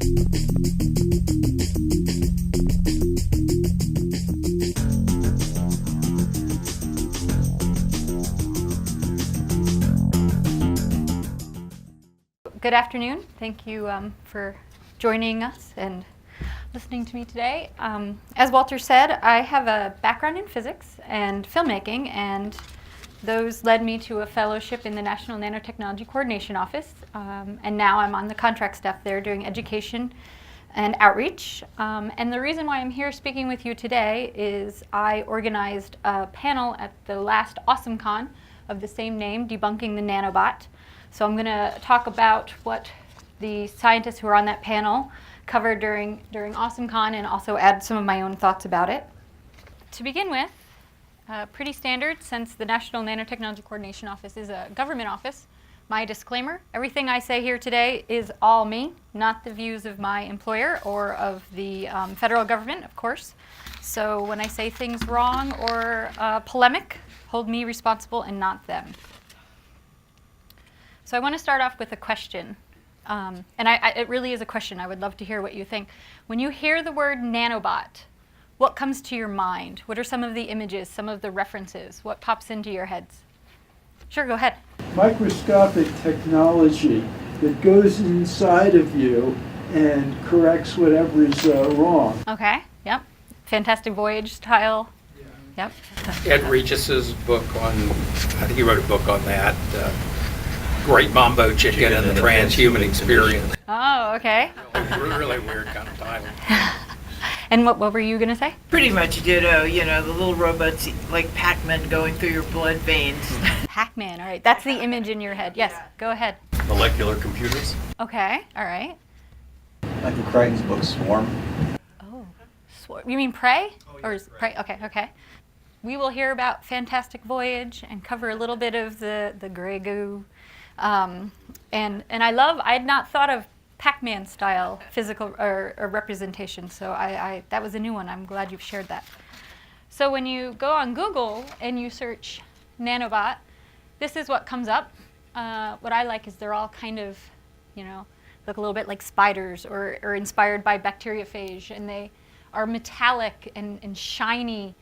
Good afternoon. Thank you for joining us and listening to me today. As Walter said, I have a background in physics and filmmaking, and those led me to a fellowship in the National Nanotechnology Coordination Office, and now I'm on the contract staff there doing education and outreach. And the reason why I'm here speaking with you today is I organized a panel at the last AwesomeCon of the same name, Debunking the Nanobot. So I'm going to talk about what the scientists who are on that panel covered during AwesomeCon and also add some of my own thoughts about it. To begin with, pretty standard since the National Nanotechnology Coordination Office is a government office. My disclaimer, everything I say here today is all me, not the views of my employer or of the federal government, of course. So when I say things wrong or polemic, hold me responsible and not them. So I want to start off with a question, and it really is a question. I would love to hear what you think. When you hear the word nanobot, what comes to your mind? What are some of the images, some of the references? What pops into your heads? Sure, go ahead. Microscopic technology that goes inside of you and corrects whatever is wrong. Okay, yep. Fantastic Voyage style. Yeah. Yep. Ed Regis's book on, I think he wrote a book on that, Great Mambo Chicken and the Transhuman Experience. Oh, okay. Really weird kind of title. And what were you going to say? Pretty much ditto, you know, the little robots like Pac-Man going through your blood veins. Pac-Man, all right. That's the image in your head. Yes, go ahead. Molecular computers. Okay, all right. Michael Crichton's book Swarm. Oh, you mean Prey? Or is Prey? Okay, okay. We will hear about Fantastic Voyage and cover a little bit of the gray goo. And I had not thought of Pac-Man style physical or representation, so that was a new one. I'm glad you've shared that. So when you go on Google and you search nanobot, this is what comes up. What I like is they're all kind of, you know, look a little bit like spiders or inspired by bacteriophage, and they are metallic and shiny,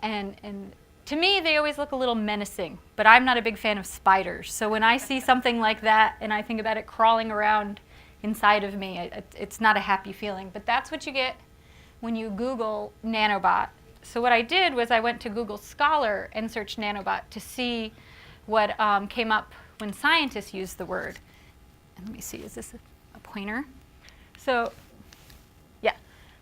and to me they always look a little menacing, but I'm not a big fan of spiders. So when I see something like that and I think about it crawling around inside of me, it's not a happy feeling. But that's what you get when you Google nanobot. So what I did was I went to Google Scholar and searched nanobot to see what came up when scientists used the word. And let me see, is this a pointer? So, yeah.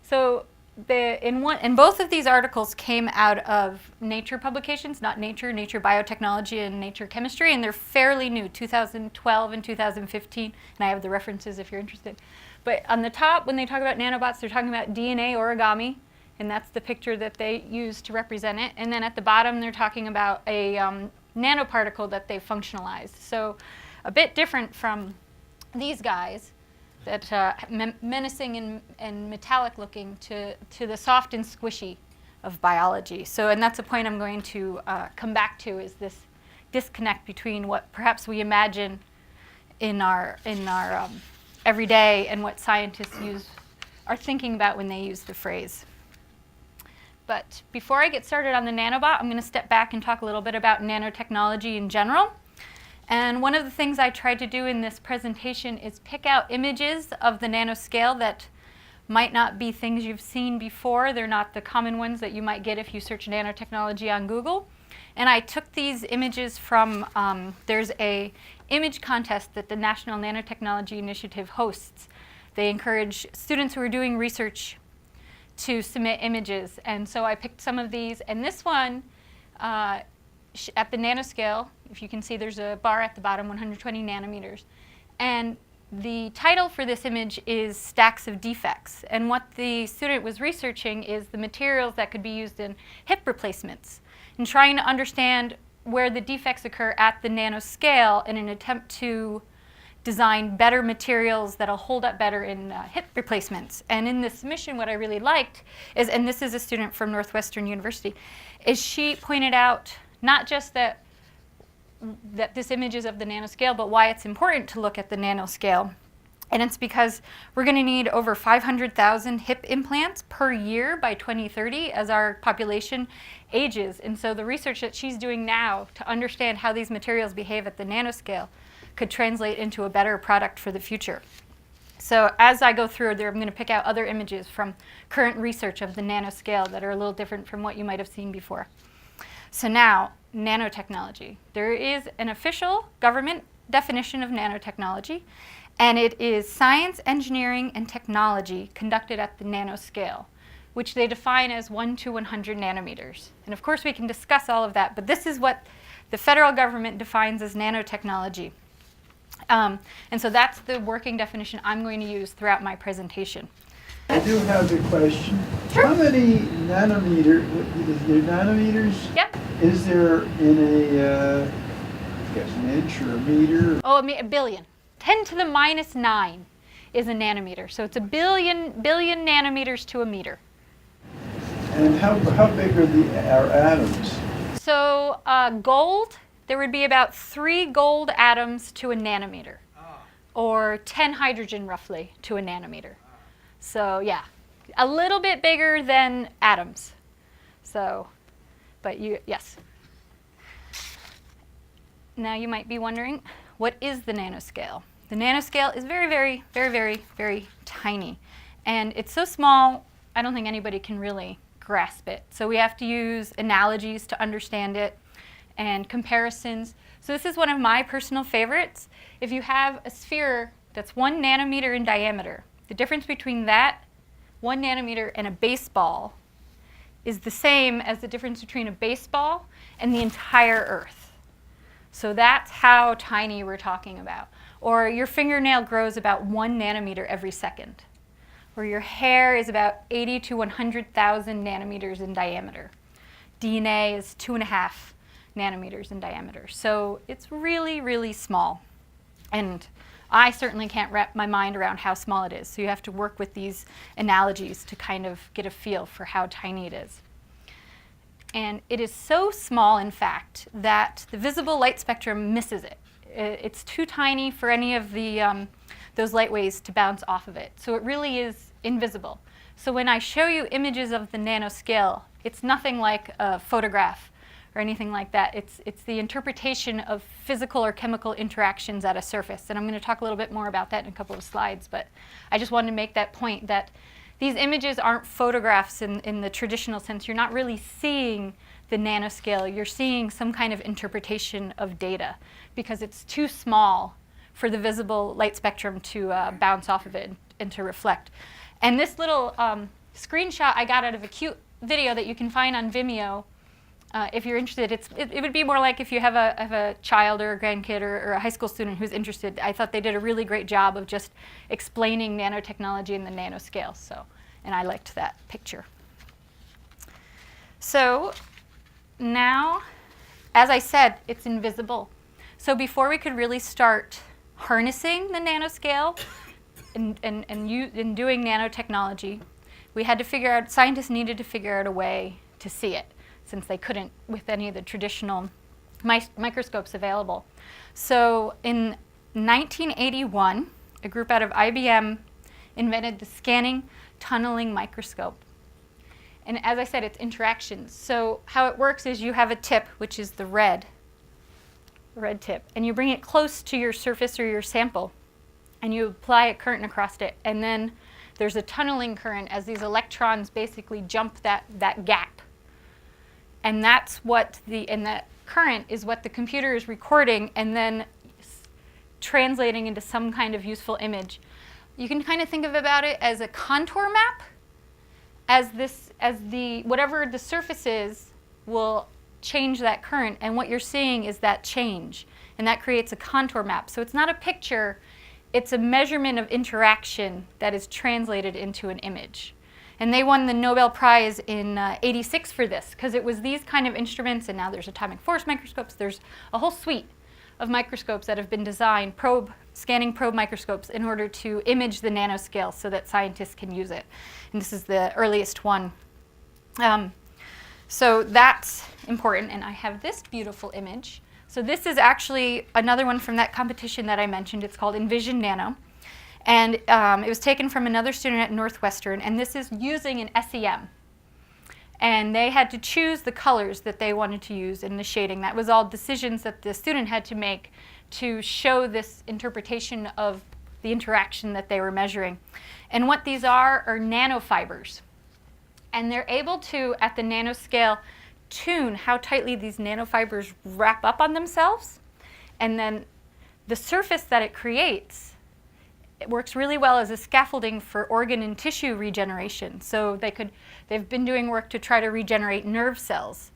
So in both of these articles came out of Nature publications, not Nature, Nature Biotechnology and Nature Chemistry, and they're fairly new, 2012 and 2015, and I have the references if you're interested. But on the top, when they talk about nanobots, they're talking about DNA origami, and that's the picture that they use to represent it. And then at the bottom, they're talking about a nanoparticle that they functionalized. So a bit different from these guys, that menacing and metallic looking to the soft and squishy of biology. So, and that's a point I'm going to come back to, is this disconnect between what perhaps we imagine in our everyday and what scientists are thinking about when they use the phrase. But before I get started on the nanobot, I'm going to step back and talk a little bit about nanotechnology in general. And one of the things I tried to do in this presentation is pick out images of the nanoscale that might not be things you've seen before. They're not the common ones that you might get if you search nanotechnology on Google. And I took these images from, there's a image contest that the National Nanotechnology Initiative hosts. They encourage students who are doing research to submit images. And so I picked some of these. And this one, at the nanoscale, if you can see there's a bar at the bottom, 120 nanometers. And the title for this image is Stacks of Defects. And what the student was researching is the materials that could be used in hip replacements, and trying to understand where the defects occur at the nanoscale in an attempt to design better materials that'll hold up better in hip replacements. And in this mission, what I really liked is, and this is a student from Northwestern University, is she pointed out not just that this image is of the nanoscale, but why it's important to look at the nanoscale. And it's because we're going to need over 500,000 hip implants per year by 2030 as our population ages. And so the research that she's doing now to understand how these materials behave at the nanoscale could translate into a better product for the future. So as I go through there, I'm going to pick out other images from current research of the nanoscale that are a little different from what you might have seen before. So now, nanotechnology. There is an official government definition of nanotechnology, and it is science, engineering, and technology conducted at the nanoscale, which they define as 1 to 100 nanometers. And of course, we can discuss all of that, but this is what the federal government defines as nanotechnology. And so that's the working definition I'm going to use throughout my presentation. I do have a question. How many nanometers Yep. is there in a, I guess an inch or a meter? Oh, a billion. 10 to the minus 9 is a nanometer. So it's a billion nanometers to a meter. And how big are our atoms? So gold, there would be about 3 gold atoms to a nanometer, or 10 hydrogen roughly to a nanometer. So yeah, a little bit bigger than atoms. So, but yes. Now you might be wondering, what is the nanoscale? The nanoscale is very, very, very, very, very tiny. And it's so small, I don't think anybody can really grasp it. So we have to use analogies to understand it and comparisons. So this is one of my personal favorites. If you have a sphere that's 1 nanometer in diameter, the difference between that 1 nanometer and a baseball is the same as the difference between a baseball and the entire Earth. So that's how tiny we're talking about. Or your fingernail grows about 1 nanometer every second. Or your hair is about 80 to 100,000 nanometers in diameter. DNA is 2.5 nanometers in diameter. So it's really, really small. And I certainly can't wrap my mind around how small it is. So you have to work with these analogies to kind of get a feel for how tiny it is. And it is so small, in fact, that the visible light spectrum misses it. It's too tiny for any of the those light waves to bounce off of it. So it really is invisible. So when I show you images of the nanoscale, it's nothing like a photograph or anything like that. It's the interpretation of physical or chemical interactions at a surface. And I'm going to talk a little bit more about that in a couple of slides. But I just wanted to make that point that these images aren't photographs in the traditional sense. You're not really seeing the nanoscale. You're seeing some kind of interpretation of data because it's too small for the visible light spectrum to bounce off of it and to reflect. And this little screenshot I got out of a cute video that you can find on Vimeo. If you're interested, it would be more like if you have a child or a grandkid or a high school student who's interested. I thought they did a really great job of just explaining nanotechnology and the nanoscale. So, and I liked that picture. So now, as I said, it's invisible. So before we could really start harnessing the nanoscale and doing nanotechnology, we had to figure out, scientists needed to figure out a way to see it, since they couldn't with any of the traditional microscopes available. So in 1981, a group out of IBM invented the scanning tunneling microscope. And as I said, it's interactions. So how it works is you have a tip, which is the red tip, and you bring it close to your surface or your sample, and you apply a current across it. And then there's a tunneling current as these electrons basically jump that gap. And that's what and that current is what the computer is recording and then translating into some kind of useful image. You can kind of think about it as a contour map, whatever the surface is will change that current, and what you're seeing is that change, and that creates a contour map. So it's not a picture, it's a measurement of interaction that is translated into an image. And they won the Nobel Prize in '86 for this, because it was these kind of instruments, and now there's atomic force microscopes. There's a whole suite of microscopes that have been designed, scanning probe microscopes, in order to image the nanoscale so that scientists can use it. And this is the earliest one. So that's important, and I have this beautiful image. So this is actually another one from that competition that I mentioned. It's called Envision Nano. And it was taken from another student at Northwestern, and this is using an SEM. And they had to choose the colors that they wanted to use in the shading. That was all decisions that the student had to make to show this interpretation of the interaction that they were measuring. And what these are nanofibers. And they're able to, at the nanoscale, tune how tightly these nanofibers wrap up on themselves. And then the surface that it creates, it works really well as a scaffolding for organ and tissue regeneration. So they've been doing work to try to regenerate nerve cells.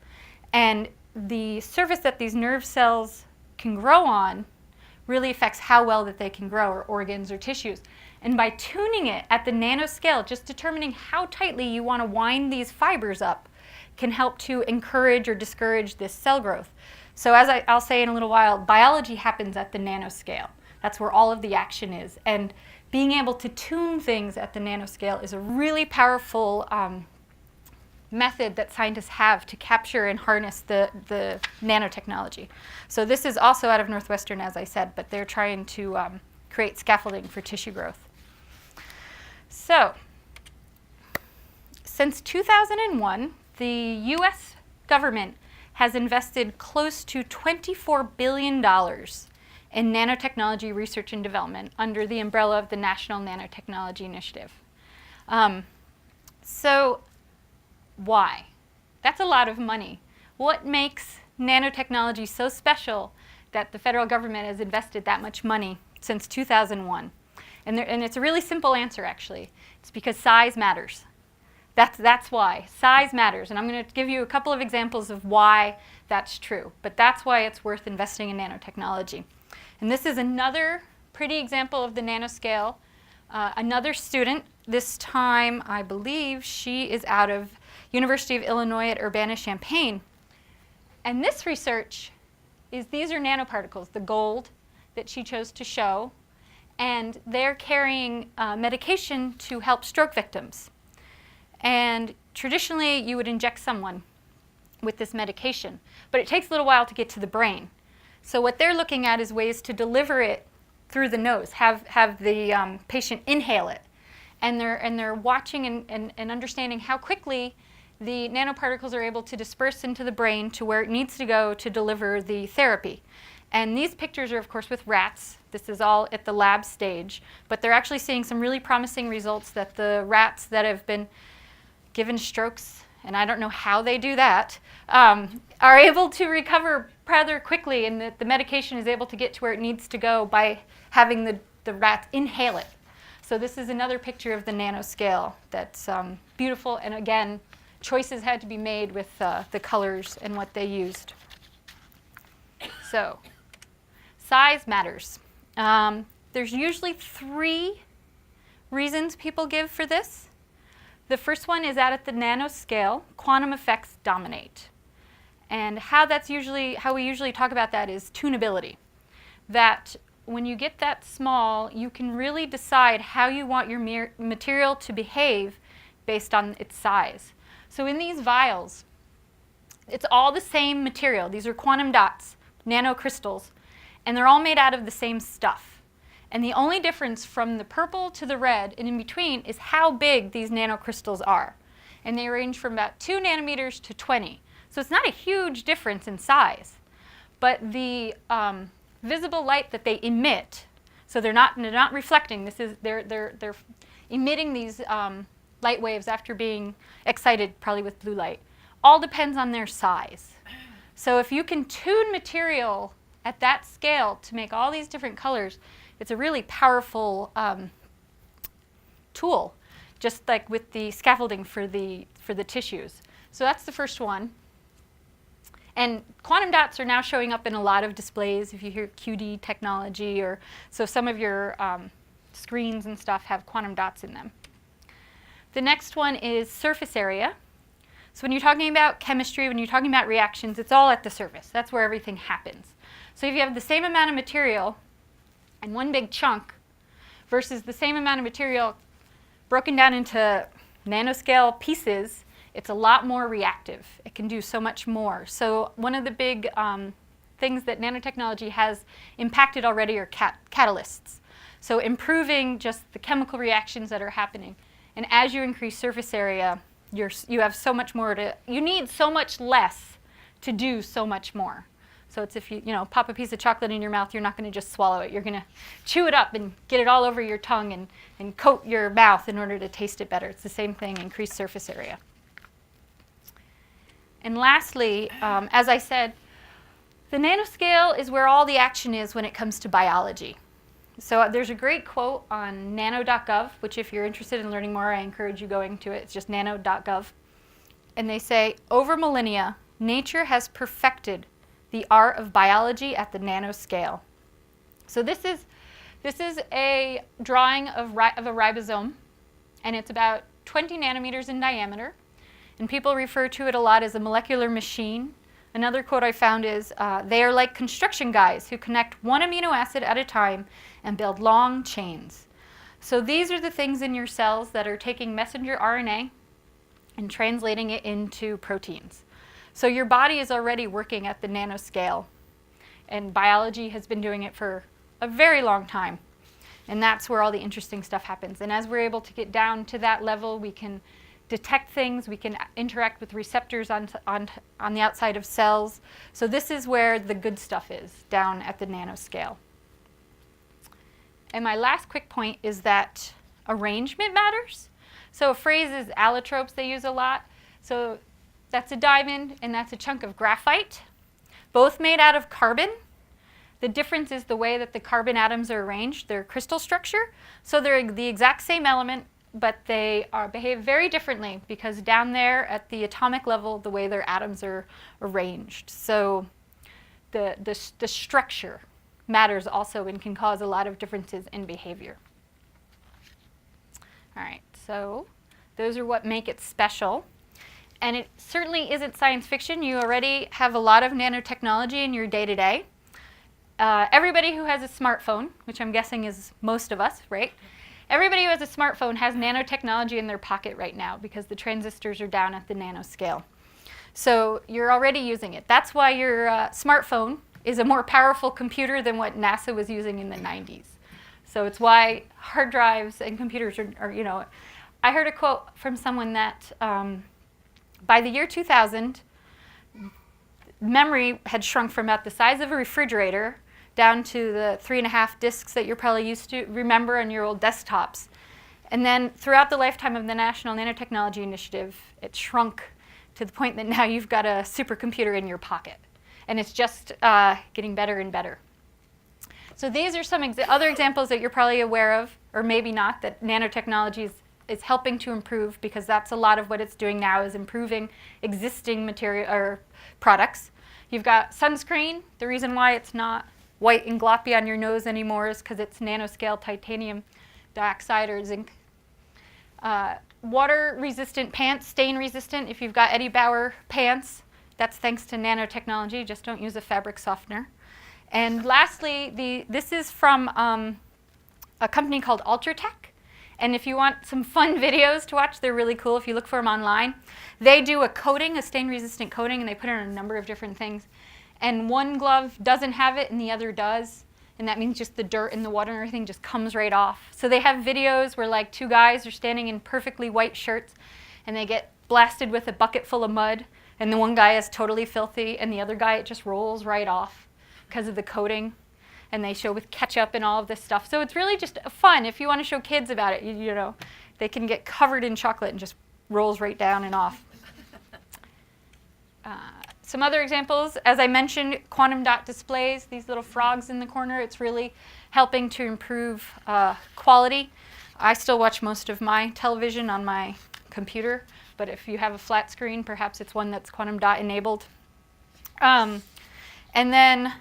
And the surface that these nerve cells can grow on really affects how well that they can grow, or organs or tissues. And by tuning it at the nanoscale, just determining how tightly you want to wind these fibers up can help to encourage or discourage this cell growth. So as I'll say in a little while, biology happens at the nanoscale. That's where all of the action is. And being able to tune things at the nanoscale is a really powerful method that scientists have to capture and harness the nanotechnology. So this is also out of Northwestern, as I said, but they're trying to create scaffolding for tissue growth. So since 2001, the US government has invested close to $24 billion in nanotechnology research and development under the umbrella of the National Nanotechnology Initiative. So why? That's a lot of money. What makes nanotechnology so special that the federal government has invested that much money since 2001? And it's a really simple answer, actually. It's because size matters. That's why. Size matters. And I'm going to give you a couple of examples of why that's true. But that's why it's worth investing in nanotechnology. And this is another pretty example of the nanoscale. Another student, this time I believe she is out of University of Illinois at Urbana-Champaign. And this research these are nanoparticles, the gold that she chose to show. And they're carrying medication to help stroke victims. And traditionally, you would inject someone with this medication. But it takes a little while to get to the brain. So what they're looking at is ways to deliver it through the nose, have the patient inhale it. And they're watching and understanding how quickly the nanoparticles are able to disperse into the brain to where it needs to go to deliver the therapy. And these pictures are, of course, with rats. This is all at the lab stage. But they're actually seeing some really promising results that the rats that have been given strokes, and I don't know how they do that, are able to recover rather quickly, and that the medication is able to get to where it needs to go by having the rats inhale it. So this is another picture of the nanoscale that's beautiful. And again, choices had to be made with the colors and what they used. So size matters. There's usually 3 reasons people give for this. The first one is that at the nanoscale, quantum effects dominate. And how we usually talk about that is tunability. That when you get that small, you can really decide how you want your material to behave based on its size. So in these vials, it's all the same material. These are quantum dots, nanocrystals, and they're all made out of the same stuff. And the only difference from the purple to the red and in between is how big these nanocrystals are. And they range from about 2 nanometers to 20. So it's not a huge difference in size. But the visible light that they emit, so they're not reflecting, they're emitting these light waves after being excited, probably with blue light, all depends on their size. So if you can tune material at that scale to make all these different colors, it's a really powerful tool, just like with the scaffolding for the tissues. So that's the first one. And quantum dots are now showing up in a lot of displays. If you hear QD technology, or so some of your screens and stuff have quantum dots in them. The next one is surface area. So when you're talking about chemistry, when you're talking about reactions, it's all at the surface. That's where everything happens. So if you have the same amount of material and one big chunk versus the same amount of material broken down into nanoscale pieces, it's a lot more reactive. It can do so much more. So one of the big things that nanotechnology has impacted already are catalysts. So improving just the chemical reactions that are happening. And as you increase surface area, you have so much more you need so much less to do so much more. So it's if you pop a piece of chocolate in your mouth, you're not going to just swallow it. You're going to chew it up and get it all over your tongue and coat your mouth in order to taste it better. It's the same thing, increased surface area. And lastly, as I said, the nanoscale is where all the action is when it comes to biology. So there's a great quote on nano.gov, which if you're interested in learning more, I encourage you going to it. It's just nano.gov. And they say, over millennia, nature has perfected the art of biology at the nanoscale. So this is a drawing of a ribosome, and it's about 20 nanometers in diameter. And people refer to it a lot as a molecular machine. Another quote I found is, they are like construction guys who connect one amino acid at a time and build long chains. So these are the things in your cells that are taking messenger RNA and translating it into proteins. So your body is already working at the nanoscale, and biology has been doing it for a very long time. And that's where all the interesting stuff happens. And as we're able to get down to that level, we can detect things, we can interact with receptors on the outside of cells. So this is where the good stuff is, down at the nanoscale. And my last quick point is that arrangement matters. So a phrase is allotropes they use a lot. So that's a diamond and that's a chunk of graphite, both made out of carbon. The difference is the way that the carbon atoms are arranged, their crystal structure. So they're the exact same element, but they behave very differently because down there at the atomic level, the way their atoms are arranged. So the structure matters also and can cause a lot of differences in behavior. All right, so those are what make it special. And it certainly isn't science fiction. You already have a lot of nanotechnology in your day-to-day. Everybody who has a smartphone, which I'm guessing is most of us, right? Everybody who has a smartphone has nanotechnology in their pocket right now because the transistors are down at the nanoscale. So you're already using it. That's why your smartphone is a more powerful computer than what NASA was using in the 90s. So it's why hard drives and computers are I heard a quote from someone that by the year 2000, memory had shrunk from about the size of a refrigerator down to the 3.5 disks that you're probably used to remember on your old desktops. And then throughout the lifetime of the National Nanotechnology Initiative, it shrunk to the point that now you've got a supercomputer in your pocket. And it's just getting better and better. So these are some other examples that you're probably aware of, or maybe not, that nanotechnology is helping to improve, because that's a lot of what it's doing now, is improving existing material or products. You've got sunscreen. The reason why it's not white and gloppy on your nose anymore is because it's nanoscale titanium dioxide or zinc. Water-resistant pants, stain-resistant. If you've got Eddie Bauer pants, that's thanks to nanotechnology. Just don't use a fabric softener. And lastly, this is from a company called Ultratech. And if you want some fun videos to watch, they're really cool if you look for them online. They do a coating, a stain-resistant coating, and they put it on a number of different things. And one glove doesn't have it and the other does. And that means just the dirt and the water and everything just comes right off. So they have videos where like two guys are standing in perfectly white shirts and they get blasted with a bucket full of mud. And the one guy is totally filthy and the other guy, it just rolls right off because of the coating. And they show with ketchup and all of this stuff. So it's really just fun. If you want to show kids about it, you know, they can get covered in chocolate and just rolls right down and off. Some other examples, as I mentioned, quantum dot displays, these little frogs in the corner. It's really helping to improve quality. I still watch most of my television on my computer, but if you have a flat screen, perhaps it's one that's quantum dot enabled. And then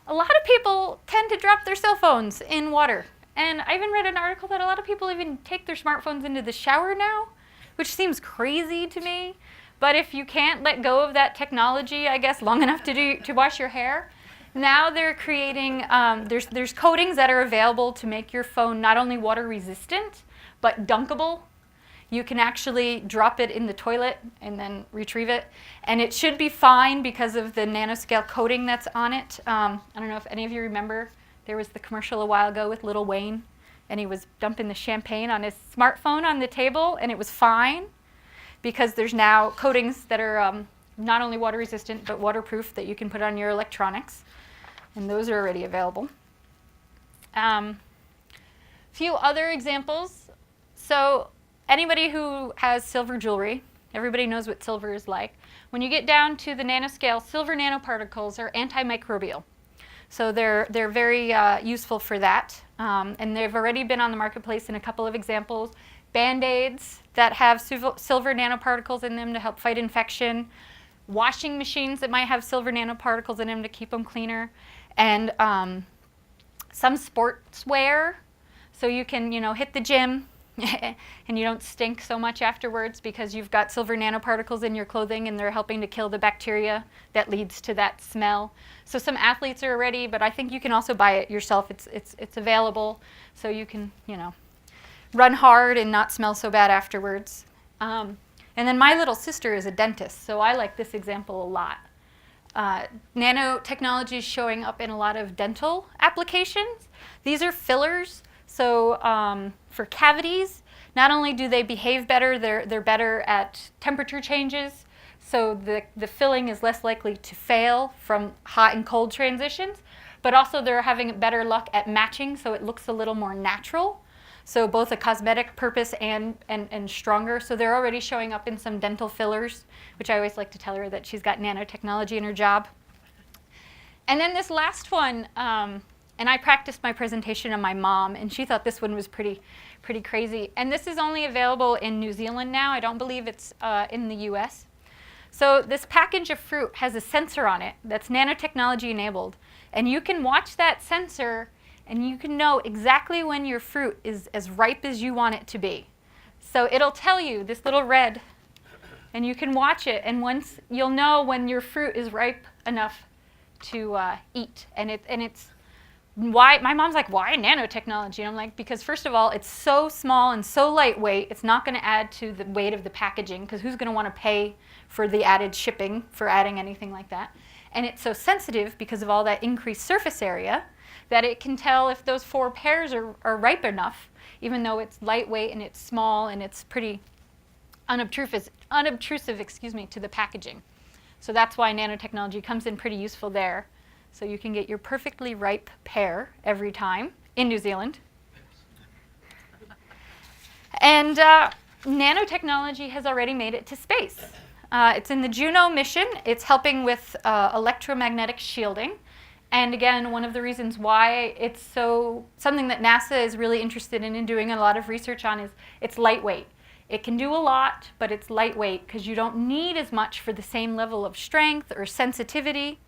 a lot of people tend to drop their cell phones in water. And I even read an article that a lot of people even take their smartphones into the shower now, which seems crazy to me. But if you can't let go of that technology, I guess, long enough to wash your hair, now they're creating, there's coatings that are available to make your phone not only water resistant, but dunkable. You can actually drop it in the toilet and then retrieve it. And it should be fine because of the nanoscale coating that's on it. I don't know if any of you remember There was the commercial a while ago with Lil Wayne, and he was dumping the champagne on his smartphone on the table, and it was fine because there's now coatings that are not only water resistant but waterproof that you can put on your electronics, and those are already available. Few other examples. So anybody who has silver jewelry, everybody knows what silver is like. When you get down to the nanoscale, silver nanoparticles are antimicrobial. So they're very useful for that. And they've already been on the marketplace in a couple of examples. Band-Aids that have silver nanoparticles in them to help fight infection. Washing machines that might have silver nanoparticles in them to keep them cleaner. And some sportswear, so you can, hit the gym and you don't stink so much afterwards because you've got silver nanoparticles in your clothing and they're helping to kill the bacteria that leads to that smell. So some athletes are ready, but I think you can also buy it yourself. It's available, so you can, run hard and not smell so bad afterwards. And then my little sister is a dentist, so I like this example a lot. Nanotechnology is showing up in a lot of dental applications. These are fillers. So for cavities, not only do they behave better, they're better at temperature changes. So the filling is less likely to fail from hot and cold transitions, but also they're having better luck at matching, so it looks a little more natural. So both a cosmetic purpose and stronger. So they're already showing up in some dental fillers, which I always like to tell her that she's got nanotechnology in her job. And then this last one, and I practiced my presentation on my mom, and she thought this one was pretty crazy. And this is only available in New Zealand now. I don't believe it's in the US. So this package of fruit has a sensor on it that's nanotechnology enabled. And you can watch that sensor and you can know exactly when your fruit is as ripe as you want it to be. So it'll tell you this little red, and you can watch it, and once you'll know when your fruit is ripe enough to eat. And it's why my mom's like, why nanotechnology? And I'm like, because first of all, it's so small and so lightweight, it's not going to add to the weight of the packaging, because who's going to want to pay for the added shipping for adding anything like that? And it's so sensitive because of all that increased surface area that it can tell if those 4 pears are ripe enough, even though it's lightweight and it's small and it's pretty unobtrusive, to the packaging. So that's why nanotechnology comes in pretty useful there. So you can get your perfectly ripe pear every time in New Zealand. And nanotechnology has already made it to space. It's in the Juno mission. It's helping with electromagnetic shielding. And again, one of the reasons why it's something that NASA is really interested in and doing a lot of research on is it's lightweight. It can do a lot, but it's lightweight because you don't need as much for the same level of strength or sensitivity.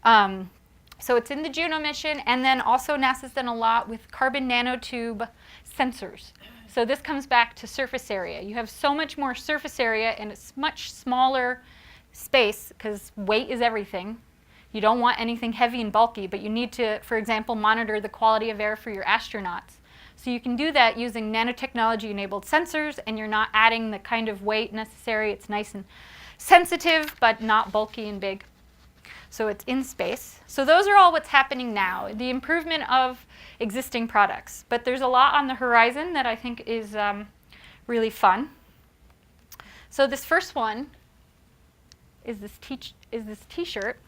So it's in the Juno mission, and then also NASA's done a lot with carbon nanotube sensors. So this comes back to surface area. You have so much more surface area in a much smaller space because weight is everything. You don't want anything heavy and bulky, but you need to, for example, monitor the quality of air for your astronauts. So you can do that using nanotechnology-enabled sensors, and you're not adding the kind of weight necessary. It's nice and sensitive, but not bulky and big. So it's in space. So those are all what's happening now, the improvement of existing products. But there's a lot on the horizon that I think is really fun. So this first one is this T-shirt.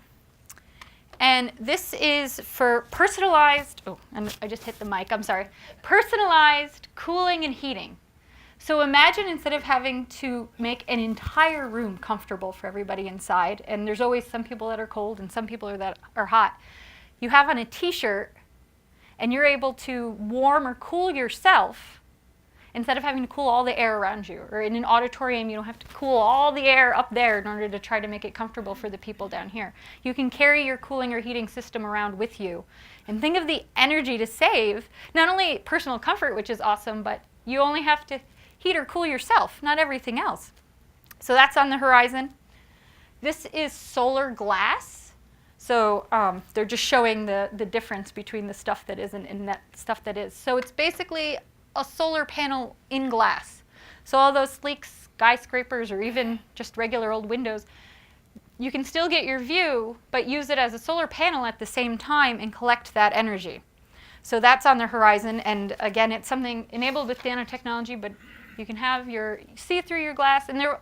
And this is for personalized, and I just hit the mic, I'm sorry. Personalized cooling and heating. So imagine instead of having to make an entire room comfortable for everybody inside, and there's always some people that are cold and some people that are hot, you have on a T-shirt and you're able to warm or cool yourself instead of having to cool all the air around you. Or in an auditorium, you don't have to cool all the air up there in order to try to make it comfortable for the people down here. You can carry your cooling or heating system around with you. And think of the energy to save, not only personal comfort, which is awesome, but you only have to heat or cool yourself, not everything else. So that's on the horizon. This is solar glass. So they're just showing the difference between the stuff that isn't and that stuff that is. So it's basically a solar panel in glass. So all those sleek skyscrapers or even just regular old windows, you can still get your view, but use it as a solar panel at the same time and collect that energy. So that's on the horizon, and again, it's something enabled with nanotechnology, but you can have see through your glass, and they're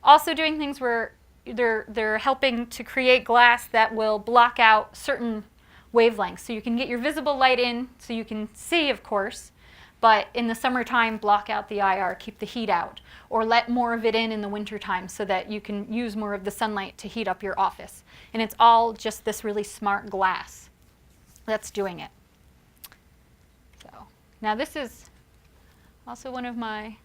also doing things where they're helping to create glass that will block out certain wavelengths. So you can get your visible light in, so you can see, of course, but in the summertime, block out the IR, keep the heat out, or let more of it in the wintertime so that you can use more of the sunlight to heat up your office. And it's all just this really smart glass that's doing it. So now this is also one of my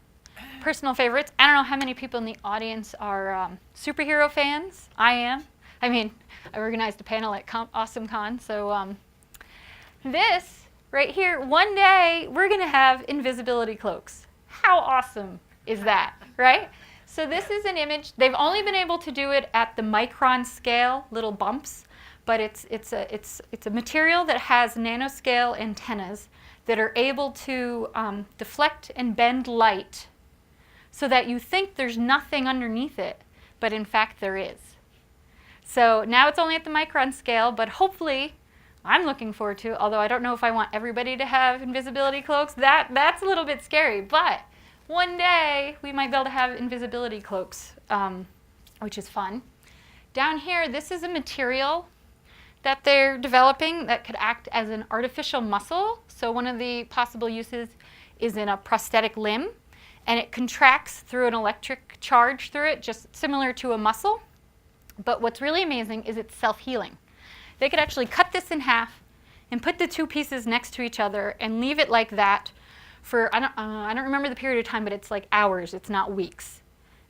personal favorites. I don't know how many people in the audience are superhero fans. I am. I mean, I organized a panel at AwesomeCon, so this right here, one day we're going to have invisibility cloaks. How awesome is that, right? So this is an image. They've only been able to do it at the micron scale, little bumps, but it's a material that has nanoscale antennas that are able to deflect and bend light so that you think there's nothing underneath it, but in fact there is. So now it's only at the micron scale, but hopefully, I'm looking forward to, although I don't know if I want everybody to have invisibility cloaks. That's a little bit scary, but one day we might be able to have invisibility cloaks, which is fun. Down here, this is a material that they're developing that could act as an artificial muscle. So one of the possible uses is in a prosthetic limb, and it contracts through an electric charge through it, just similar to a muscle. But what's really amazing is it's self-healing. They could actually cut this in half and put the two pieces next to each other and leave it like that for, I don't remember the period of time, but it's like hours, it's not weeks.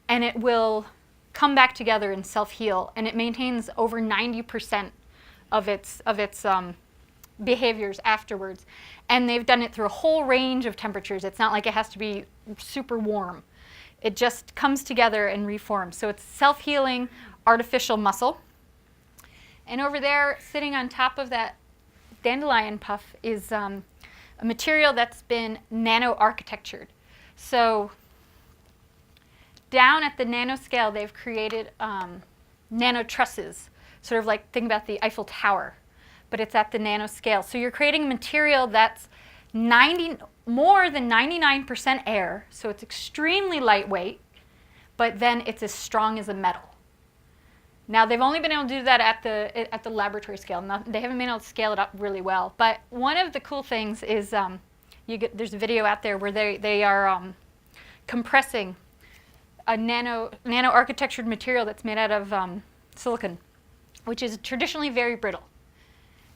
And it will come back together and self-heal, and it maintains over 90% of its behaviors afterwards. And they've done it through a whole range of temperatures. It's not like it has to be super warm. It just comes together and reforms. So it's self-healing artificial muscle. And over there, sitting on top of that dandelion puff, is a material that's been nano-architectured. So down at the nanoscale, they've created nano trusses, sort of like, think about the Eiffel Tower, but it's at the nanoscale. So you're creating material that's more than 99% air, so it's extremely lightweight, but then it's as strong as a metal. Now, they've only been able to do that at the laboratory scale. They haven't been able to scale it up really well. But one of the cool things is there's a video out there where they are compressing a nano-architectured material that's made out of silicon, which is traditionally very brittle.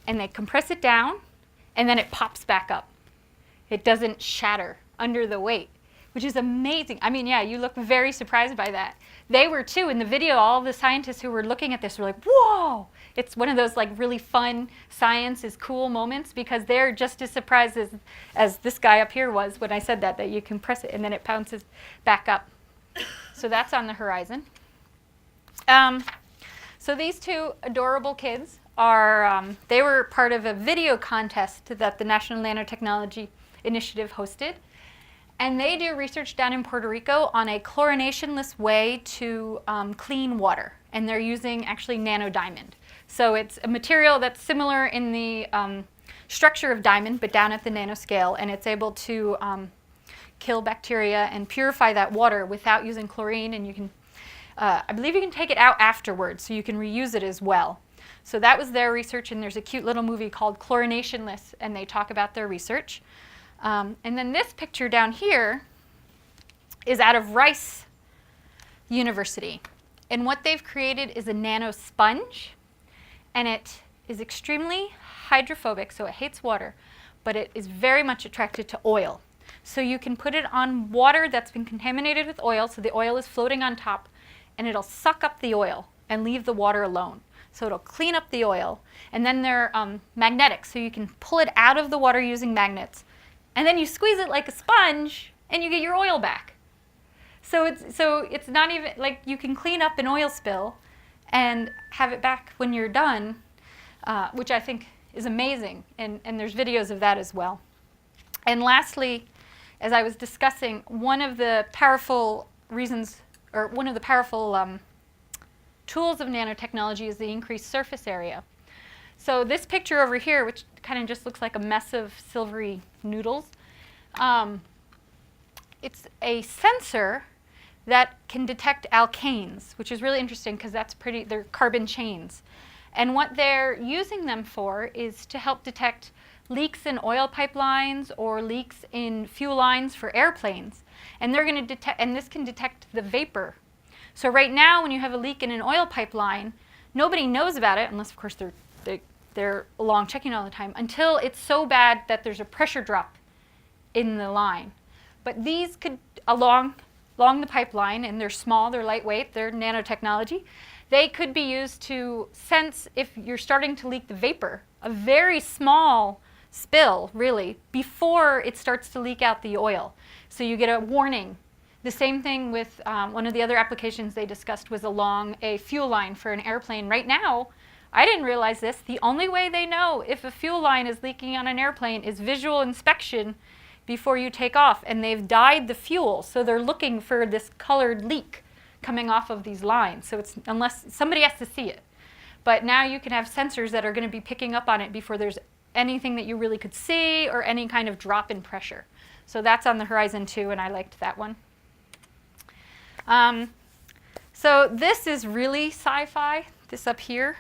And they compress it down, and then it pops back up. It doesn't shatter under the weight, which is amazing. I mean, yeah, you look very surprised by that. They were too. In the video, all the scientists who were looking at this were like, whoa! It's one of those like really fun science is cool moments, because they're just as surprised as this guy up here was when I said that you compress it and then it bounces back up. So that's on the horizon. So these two adorable kids they were part of a video contest that the National Nanotechnology Initiative hosted. And they do research down in Puerto Rico on a chlorinationless way to clean water. And they're using actually nanodiamond. So it's a material that's similar in the structure of diamond, but down at the nanoscale. And it's able to kill bacteria and purify that water without using chlorine. And you can, I believe you can take it out afterwards, so you can reuse it as well. So that was their research. And there's a cute little movie called Chlorinationless, and they talk about their research. And then this picture down here is out of Rice University. And what they've created is a nano sponge. And it is extremely hydrophobic, so it hates water, but it is very much attracted to oil. So you can put it on water that's been contaminated with oil, so the oil is floating on top, and it'll suck up the oil and leave the water alone. So it'll clean up the oil. And then they're magnetic, so you can pull it out of the water using magnets. And then you squeeze it like a sponge, and you get your oil back. So it's not even, like, you can clean up an oil spill and have it back when you're done, which I think is amazing. And there's videos of that as well. And lastly, as I was discussing, one of the powerful reasons, or one of the powerful tools of nanotechnology is the increased surface area. So this picture over here, which kind of just looks like a mess of silvery noodles, it's a sensor that can detect alkanes, which is really interesting because they're carbon chains. And what they're using them for is to help detect leaks in oil pipelines or leaks in fuel lines for airplanes. And they're going to detect, and this can detect the vapor. So right now, when you have a leak in an oil pipeline, nobody knows about it, unless of course they're along checking all the time, until it's so bad that there's a pressure drop in the line. But these could, along the pipeline, and they're small, they're lightweight, they're nanotechnology, they could be used to sense if you're starting to leak the vapor, a very small spill, really, before it starts to leak out the oil. So you get a warning. The same thing with one of the other applications they discussed was along a fuel line for an airplane. Right now, I didn't realize this, the only way they know if a fuel line is leaking on an airplane is visual inspection before you take off. And they've dyed the fuel, so they're looking for this colored leak coming off of these lines. So it's, unless somebody has to see it. But now you can have sensors that are going to be picking up on it before there's anything that you really could see or any kind of drop in pressure. So that's on the horizon too, and I liked that one. So this is really sci-fi, this up here.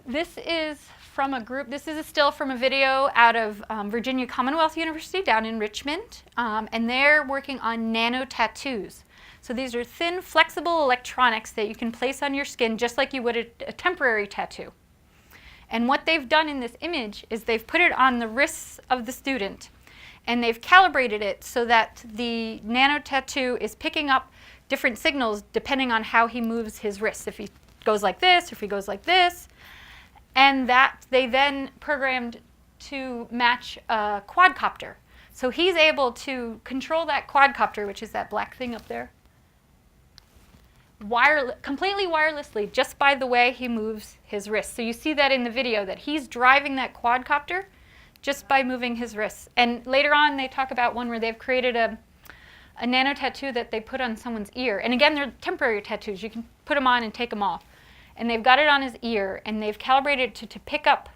This is from a group, this is a still from a video out of Virginia Commonwealth University down in Richmond, and they're working on nano tattoos. So these are thin, flexible electronics that you can place on your skin just like you would a temporary tattoo. And what they've done in this image is they've put it on the wrists of the student, and they've calibrated it so that the nano tattoo is picking up different signals depending on how he moves his wrists. If he goes like this, or if he goes like this. And that they then programmed to match a quadcopter. So he's able to control that quadcopter, which is that black thing up there, completely wirelessly, just by the way he moves his wrists. So you see that in the video, that he's driving that quadcopter just by moving his wrists. And later on, they talk about one where they've created a nano tattoo that they put on someone's ear. And again, they're temporary tattoos. You can put them on and take them off. And they've got it on his ear, and they've calibrated to pick up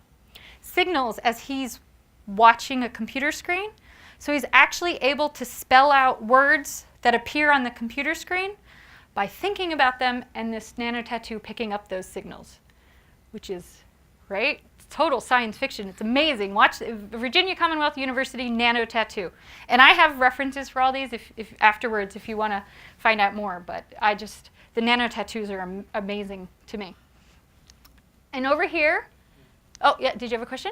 signals as he's watching a computer screen. So he's actually able to spell out words that appear on the computer screen by thinking about them, and this nano tattoo picking up those signals, which is, right? It's total science fiction. It's amazing. Watch Virginia Commonwealth University nano tattoo. And I have references for all these if afterwards if you want to find out more, but the nano tattoos are amazing to me. And over here, oh yeah, did you have a question?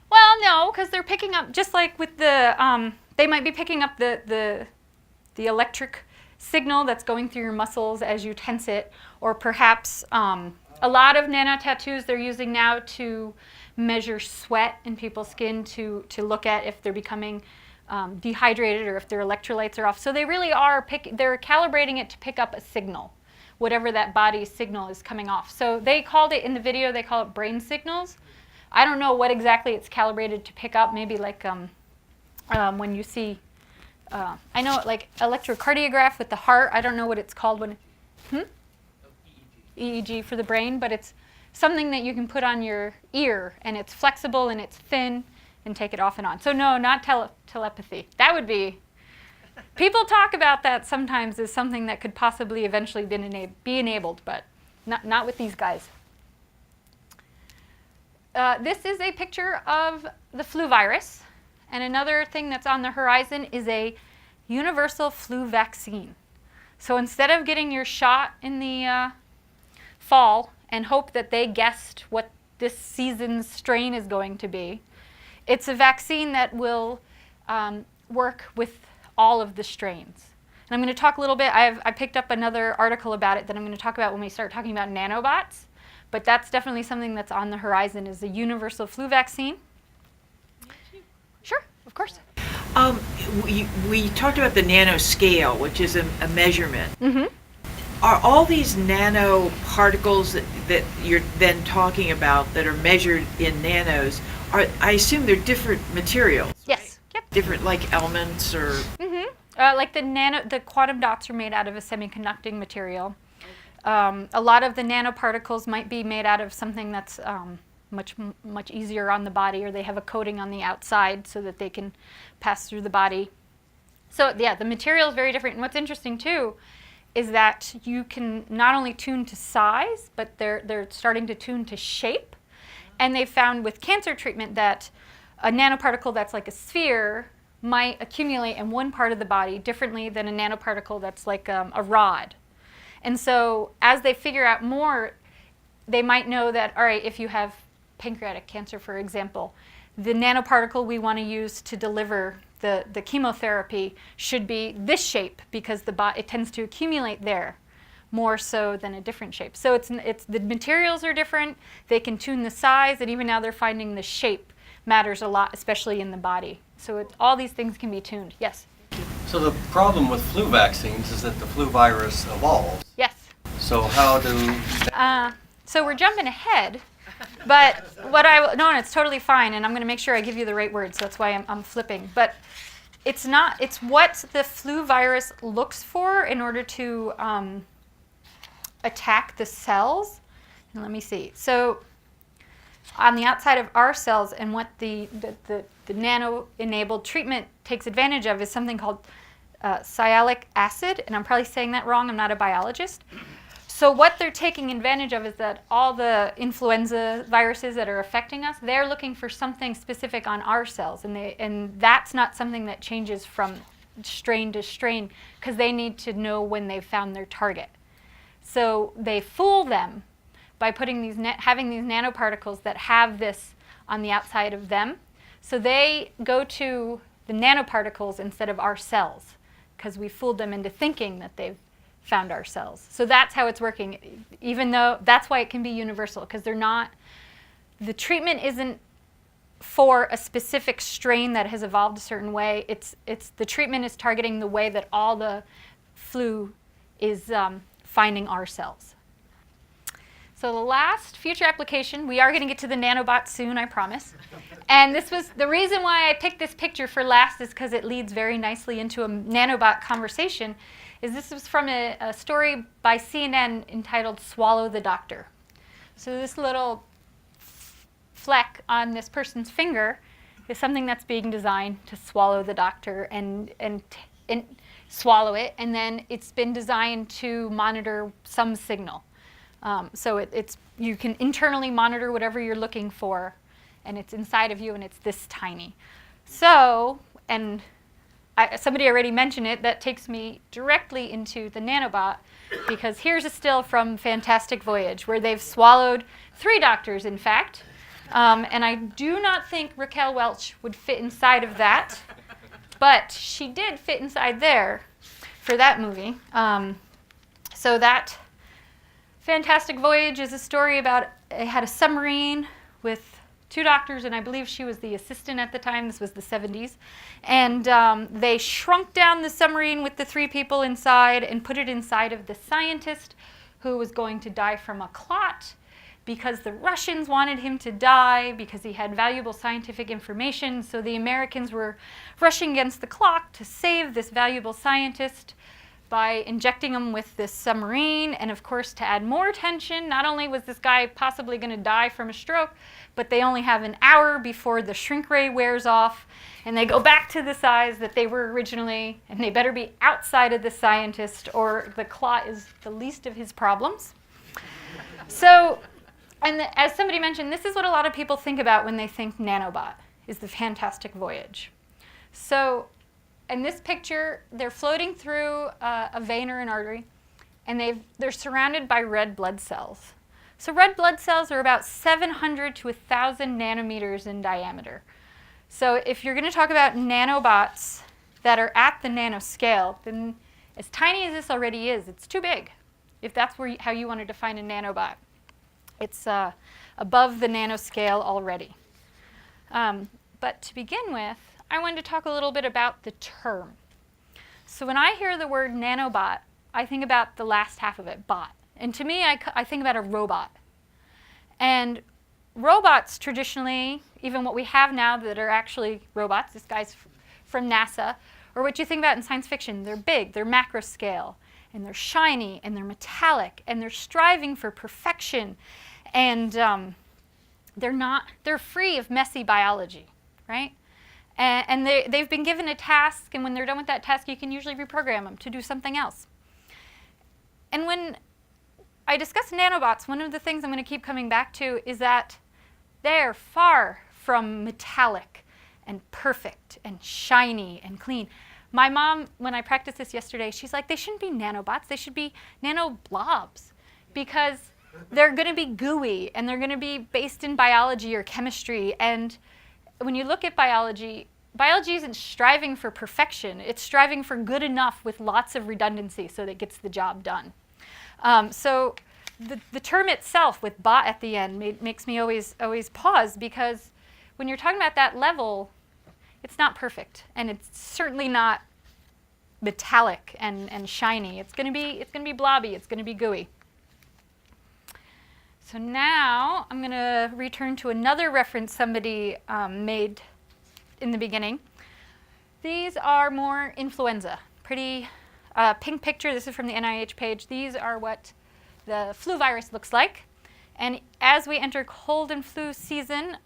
Well, no, because they're picking up, just like with the, they might be picking up the electric signal that's going through your muscles as you tense it, or perhaps a lot of nano tattoos they're using now to measure sweat in people's skin to look at if they're becoming dehydrated or if their electrolytes are off. So they really are, they're calibrating it to pick up a signal, whatever that body signal is coming off. So they called it, in the video, they call it brain signals. I don't know what exactly it's calibrated to pick up, maybe like when you see, I know like electrocardiograph with the heart, I don't know what it's called when, EEG for the brain, but it's something that you can put on your ear, and it's flexible and it's thin, and take it off and on. So no, not telepathy. That would be, people talk about that sometimes as something that could possibly eventually be enabled, but not with these guys. This is a picture of the flu virus, and another thing that's on the horizon is a universal flu vaccine. So instead of getting your shot in the fall and hope that they guessed what this season's strain is going to be, it's a vaccine that will work with all of the strains. And I'm going to talk a little bit, I picked up another article about it that I'm going to talk about when we start talking about nanobots, but that's definitely something that's on the horizon, is the universal flu vaccine. Sure, of course. We talked about the nanoscale, which is a measurement. Mm-hmm. Are all these nanoparticles that you're then talking about that are measured in nanos, I assume they're different materials? Yes. Right? Yep. Different, like elements or? Mm-hmm. Like the quantum dots are made out of a semiconducting material. A lot of the nanoparticles might be made out of something that's much easier on the body, or they have a coating on the outside so that they can pass through the body. So yeah, the material is very different. And what's interesting too is that you can not only tune to size, but they're starting to tune to shape. And they found with cancer treatment that a nanoparticle that's like a sphere might accumulate in one part of the body differently than a nanoparticle that's like a rod. And so as they figure out more, they might know that, all right, if you have pancreatic cancer, for example, the nanoparticle we want to use to deliver the chemotherapy should be this shape because it tends to accumulate there more so than a different shape. So it's the materials are different, they can tune the size, and even now they're finding the shape matters a lot, especially in the body. So all these things can be tuned. Yes? So the problem with flu vaccines is that the flu virus evolves. Yes. So how do... So we're jumping ahead, but no, it's totally fine, and I'm going to make sure I give you the right words, so that's why I'm flipping. But it's what the flu virus looks for in order to attack the cells. And let me see. So on the outside of our cells, and what the nano-enabled treatment takes advantage of is something called sialic acid, and I'm probably saying that wrong, I'm not a biologist. So what they're taking advantage of is that all the influenza viruses that are affecting us, they're looking for something specific on our cells, and that's not something that changes from strain to strain because they need to know when they've found their target. So they fool them by putting having these nanoparticles that have this on the outside of them. So they go to the nanoparticles instead of our cells because we fooled them into thinking that they've found our cells. So that's how it's working, even though that's why it can be universal, because the treatment isn't for a specific strain that has evolved a certain way. The treatment is targeting the way that all the flu is finding our cells. So the last future application, we are going to get to the nanobots soon, I promise. And this was the reason why I picked this picture for last is because it leads very nicely into a nanobot conversation. This was from a story by CNN entitled "Swallow the Doctor." So this little fleck on this person's finger is something that's being designed to swallow the doctor and swallow it, and then it's been designed to monitor some signal. So you can internally monitor whatever you're looking for, and it's inside of you, and it's this tiny. So, and somebody already mentioned it, that takes me directly into the nanobot, because here's a still from Fantastic Voyage, where they've swallowed 3 doctors, in fact. And I do not think Raquel Welch would fit inside of that, but she did fit inside there for that movie. So that Fantastic Voyage is a story about, it had a submarine with 2 doctors, and I believe she was the assistant at the time. This was the 70s. And they shrunk down the submarine with the 3 people inside and put it inside of the scientist who was going to die from a clot because the Russians wanted him to die because he had valuable scientific information. So the Americans were rushing against the clock to save this valuable scientist by injecting him with this submarine. And of course, to add more tension, not only was this guy possibly going to die from a stroke, but they only have an hour before the shrink ray wears off, and they go back to the size that they were originally, and they better be outside of the scientist or the clot is the least of his problems. So, and as somebody mentioned, this is what a lot of people think about when they think nanobot, is the Fantastic Voyage. So, in this picture, they're floating through a vein or an artery, and they're surrounded by red blood cells. So red blood cells are about 700 to 1,000 nanometers in diameter. So if you're going to talk about nanobots that are at the nanoscale, then as tiny as this already is, it's too big, if that's how you want to define a nanobot. It's above the nanoscale already. But to begin with, I wanted to talk a little bit about the term. So when I hear the word nanobot, I think about the last half of it, bot. And to me, I think about a robot. And robots traditionally, even what we have now that are actually robots, this guy's from NASA, or what you think about in science fiction, they're big, they're macro scale. and they're shiny, and they're metallic, and they're striving for perfection, and they're free of messy biology, right? And they've been given a task, and when they're done with that task, you can usually reprogram them to do something else. And when I discuss nanobots, one of the things I'm going to keep coming back to is that they're far from metallic and perfect and shiny and clean. My mom, when I practiced this yesterday, she's like, they shouldn't be nanobots, they should be nanoblobs, because they're going to be gooey, and they're going to be based in biology or chemistry. And when you look at biology, biology isn't striving for perfection. It's striving for good enough with lots of redundancy so that it gets the job done. So the term itself with bot at the end makes me always pause, because when you're talking about that level, it's not perfect, and it's certainly not metallic and shiny. It's going to be blobby. It's going to be gooey. So now I'm going to return to another reference somebody made in the beginning. These are more influenza. Pretty pink picture. This is from the NIH page. These are what the flu virus looks like. And as we enter cold and flu season,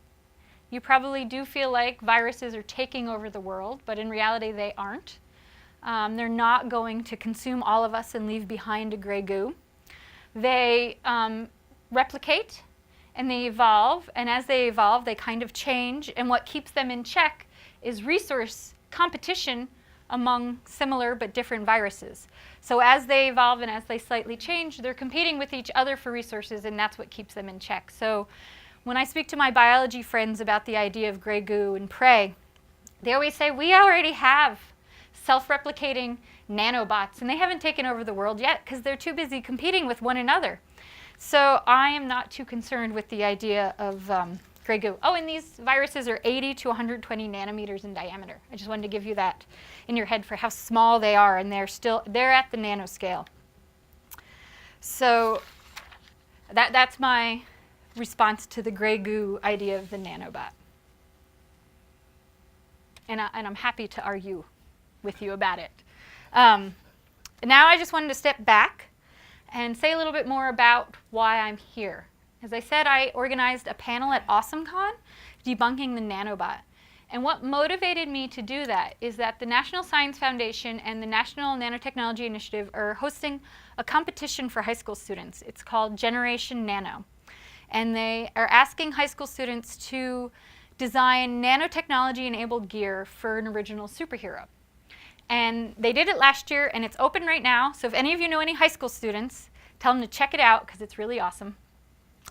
you probably do feel like viruses are taking over the world, but in reality they aren't. They're not going to consume all of us and leave behind a gray goo. They replicate and they evolve, and as they evolve, they kind of change, and what keeps them in check is resource competition among similar but different viruses. So as they evolve and as they slightly change, they're competing with each other for resources, and that's what keeps them in check. So when I speak to my biology friends about the idea of gray goo and prey, they always say, we already have self-replicating nanobots, and they haven't taken over the world yet because they're too busy competing with one another. So I am not too concerned with the idea of gray goo. Oh, and these viruses are 80 to 120 nanometers in diameter. I just wanted to give you that in your head for how small they are, and they're at the nanoscale. So that's my response to the gray goo idea of the nanobot. And I'm happy to argue with you about it. Now I just wanted to step back and say a little bit more about why I'm here. As I said, I organized a panel at AwesomeCon, Debunking the Nanobot. And what motivated me to do that is that the National Science Foundation and the National Nanotechnology Initiative are hosting a competition for high school students. It's called Generation Nano. And they are asking high school students to design nanotechnology-enabled gear for an original superhero. And they did it last year, and it's open right now. So if any of you know any high school students, tell them to check it out, because it's really awesome.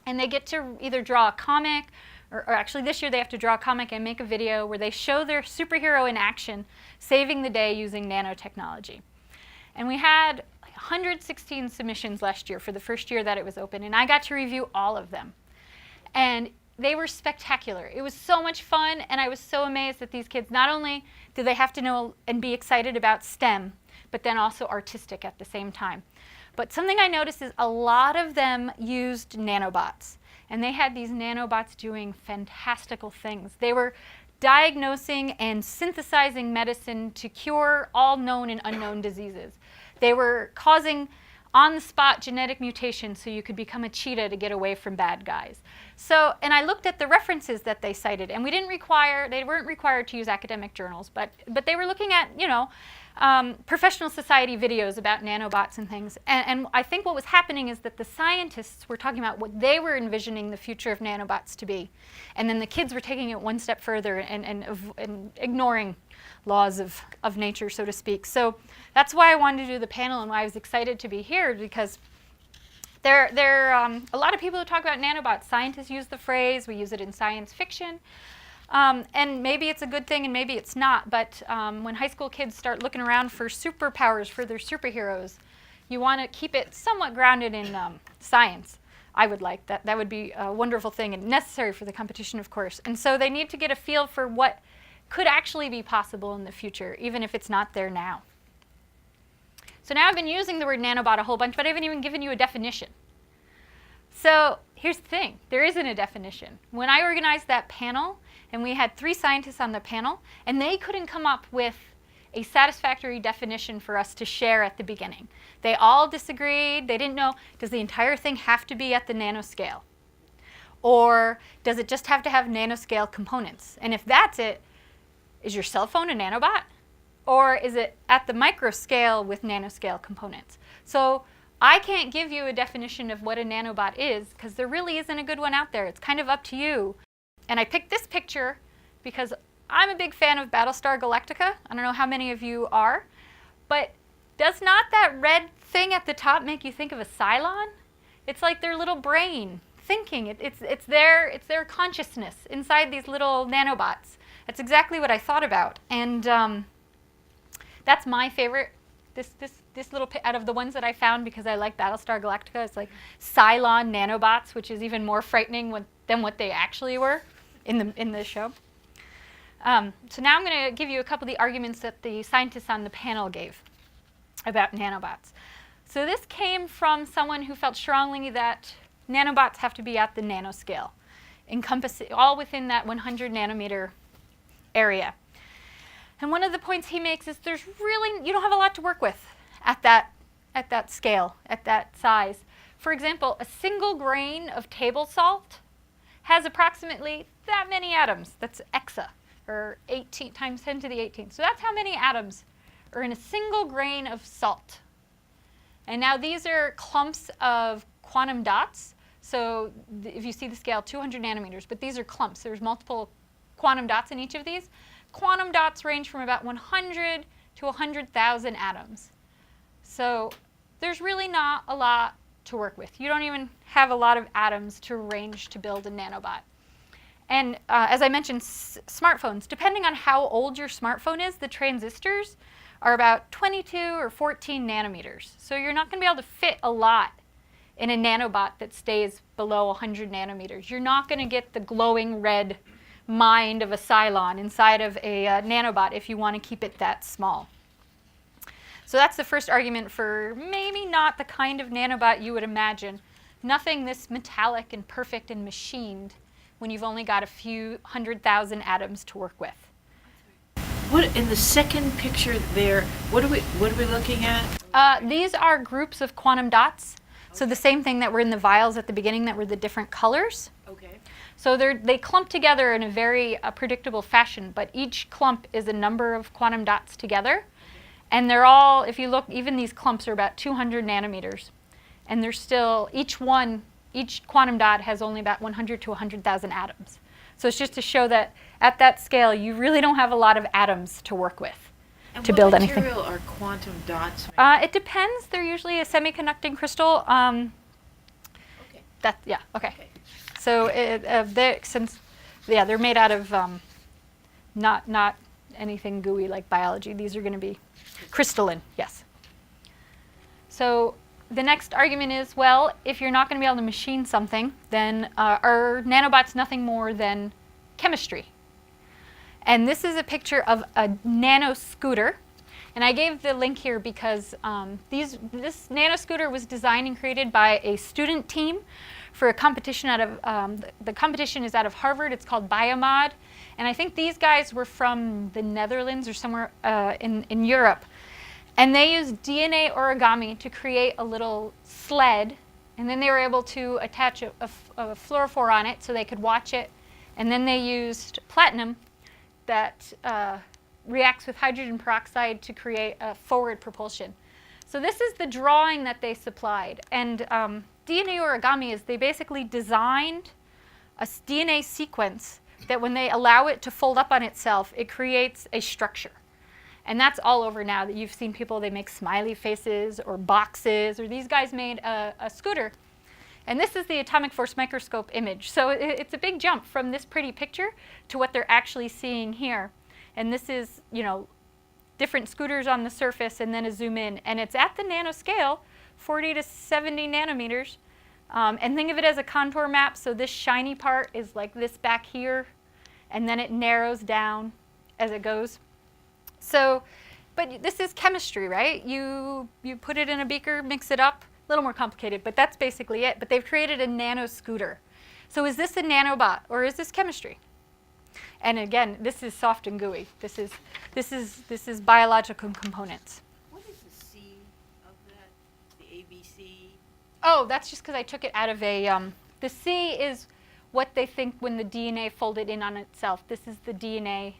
And they get to either draw a comic, or actually this year they have to draw a comic and make a video where they show their superhero in action, saving the day using nanotechnology. And we had 116 submissions last year for the first year that it was open, and I got to review all of them. And they were spectacular. It was so much fun, and I was so amazed that these kids, not only do they have to know and be excited about STEM, but then also artistic at the same time. But something I noticed is a lot of them used nanobots, and they had these nanobots doing fantastical things. They were diagnosing and synthesizing medicine to cure all known and unknown diseases. They were causing on-the-spot genetic mutations so you could become a cheetah to get away from bad guys. So, and I looked at the references that they cited, and they weren't required to use academic journals, but they were looking at, professional society videos about nanobots and things. And I think what was happening is that the scientists were talking about what they were envisioning the future of nanobots to be. And then the kids were taking it one step further and ignoring laws of nature, so to speak. So that's why I wanted to do the panel and why I was excited to be here, because there are a lot of people who talk about nanobots. Scientists use the phrase, we use it in science fiction. And maybe it's a good thing and maybe it's not, but when high school kids start looking around for superpowers for their superheroes, you want to keep it somewhat grounded in science. I would like that. That would be a wonderful thing and necessary for the competition, of course. And so they need to get a feel for what could actually be possible in the future, even if it's not there now. So now I've been using the word nanobot a whole bunch, but I haven't even given you a definition. So here's the thing. There isn't a definition. When I organized that panel, and we had 3 scientists on the panel, and they couldn't come up with a satisfactory definition for us to share at the beginning. They all disagreed. They didn't know, does the entire thing have to be at the nanoscale? Or does it just have to have nanoscale components? And if that's it, is your cell phone a nanobot? Or is it at the microscale with nanoscale components? So I can't give you a definition of what a nanobot is because there really isn't a good one out there. It's kind of up to you. And I picked this picture because I'm a big fan of Battlestar Galactica. I don't know how many of you are. But does not that red thing at the top make you think of a Cylon? It's like their little brain thinking. It's their consciousness inside these little nanobots. That's exactly what I thought about. And that's my favorite. This little out of the ones that I found because I like Battlestar Galactica, it's like Cylon nanobots, which is even more frightening than what they actually were in the show. So now I'm going to give you a couple of the arguments that the scientists on the panel gave about nanobots. So this came from someone who felt strongly that nanobots have to be at the nanoscale, encompassing all within that 100 nanometer area. And one of the points he makes is you don't have a lot to work with at that scale, at that size. For example, a single grain of table salt has approximately that many atoms. That's exa, or 18 times 10 to the 18th. So that's how many atoms are in a single grain of salt. And now these are clumps of quantum dots. So if you see the scale, 200 nanometers, but these are clumps. There's multiple quantum dots in each of these. Quantum dots range from about 100 to 100,000 atoms. So there's really not a lot to work with. You don't even have a lot of atoms to arrange to build a nanobot. And as I mentioned, smartphones, depending on how old your smartphone is, the transistors are about 22 or 14 nanometers. So you're not going to be able to fit a lot in a nanobot that stays below 100 nanometers. You're not going to get the glowing red mind of a Cylon inside of a nanobot if you want to keep it that small. So that's the first argument for maybe not the kind of nanobot you would imagine. Nothing this metallic and perfect and machined when you've only got a few 100,000 atoms to work with. What in the second picture there? What are we looking at? These are groups of quantum dots. So the same thing that were in the vials at the beginning that were the different colors. Okay. So they clump together in a very predictable fashion, but each clump is a number of quantum dots together. And they're all, if you look, even these clumps are about 200 nanometers. And they're still, each quantum dot has only about 100 to 100,000 atoms. So it's just to show that at that scale, you really don't have a lot of atoms to work with to build anything. And what material are quantum dots? It depends. They're usually a semiconducting crystal. Okay. Okay. So they're made out of not anything gooey like biology. These are going to be crystalline, yes. So the next argument is, well, if you're not going to be able to machine something, then are nanobots nothing more than chemistry? And this is a picture of a nano scooter. And I gave the link here because this nano scooter was designed and created by a student team for a competition out of, the competition is out of Harvard. It's called Biomod. And I think these guys were from the Netherlands or somewhere in Europe. And they used DNA origami to create a little sled. And then they were able to attach a fluorophore on it so they could watch it. And then they used platinum that reacts with hydrogen peroxide to create a forward propulsion. So this is the drawing that they supplied. And DNA origami is they basically designed a DNA sequence that when they allow it to fold up on itself, it creates a structure. And that's all over now. That you've seen people, they make smiley faces or boxes, or these guys made a scooter. And this is the atomic force microscope image. So it's a big jump from this pretty picture to what they're actually seeing here. And this is, different scooters on the surface and then a zoom in. And it's at the nanoscale, 40 to 70 nanometers. And think of it as a contour map. So this shiny part is like this back here. And then it narrows down as it goes. So, but this is chemistry, right? You put it in a beaker, mix it up. A little more complicated, but that's basically it. But they've created a nano scooter. So is this a nanobot or is this chemistry? And again, this is soft and gooey. This is This is biological components. What is the C of that? The ABC? Oh, that's just because I took it out of a, the C is what they think when the DNA folded in on itself. This is the DNA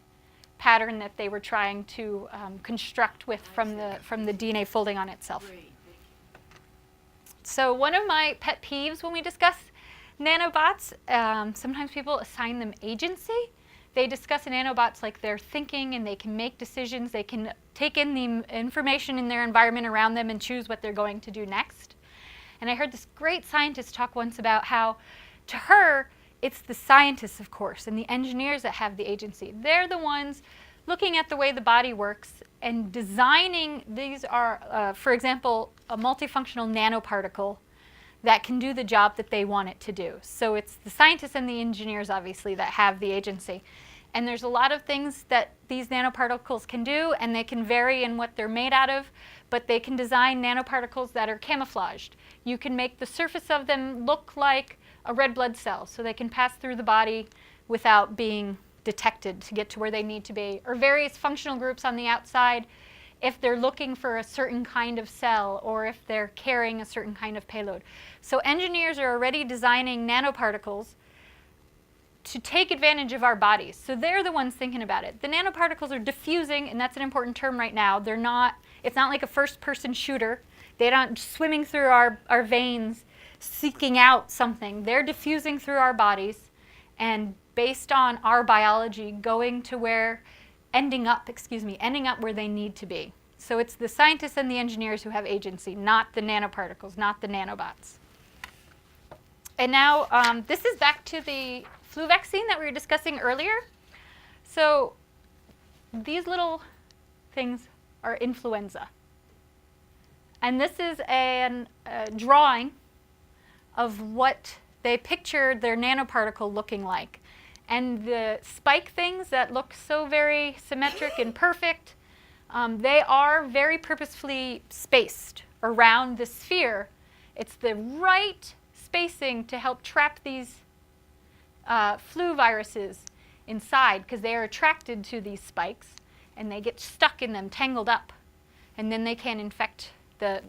pattern that they were trying to construct with from the DNA folding on itself. Great. So one of my pet peeves when we discuss nanobots, sometimes people assign them agency. They discuss nanobots like they're thinking and they can make decisions. They can take in the information in their environment around them and choose what they're going to do next. And I heard this great scientist talk once about how, to her, it's the scientists, of course, and the engineers that have the agency. They're the ones looking at the way the body works and designing. These are, for example, a multifunctional nanoparticle that can do the job that they want it to do. So it's the scientists and the engineers, obviously, that have the agency. And there's a lot of things that these nanoparticles can do, and they can vary in what they're made out of, but they can design nanoparticles that are camouflaged. You can make the surface of them look like a red blood cell, so they can pass through the body without being detected to get to where they need to be. Or various functional groups on the outside if they're looking for a certain kind of cell or if they're carrying a certain kind of payload. So engineers are already designing nanoparticles to take advantage of our bodies. So they're the ones thinking about it. The nanoparticles are diffusing, and that's an important term right now. They're not, it's not like a first-person shooter. They're not swimming through our veins seeking out something. They're diffusing through our bodies and based on our biology going to where, ending up where they need to be. So it's the scientists and the engineers who have agency, not the nanoparticles, not the nanobots. And now this is back to the flu vaccine that we were discussing earlier. So these little things are influenza. And this is a drawing of what they pictured their nanoparticle looking like. And the spike things that look so very symmetric and perfect, they are very purposefully spaced around the sphere. It's the right spacing to help trap these flu viruses inside, because they are attracted to these spikes and they get stuck in them, tangled up, and then they can infect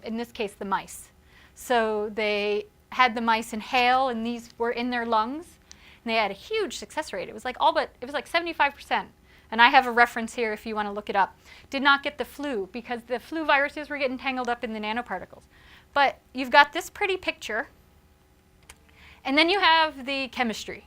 in this case, the mice. So they had the mice inhale, and these were in their lungs, and they had a huge success rate. It was like 75%. And I have a reference here if you want to look it up. Did not get the flu because the flu viruses were getting tangled up in the nanoparticles. But you've got this pretty picture, and then you have the chemistry.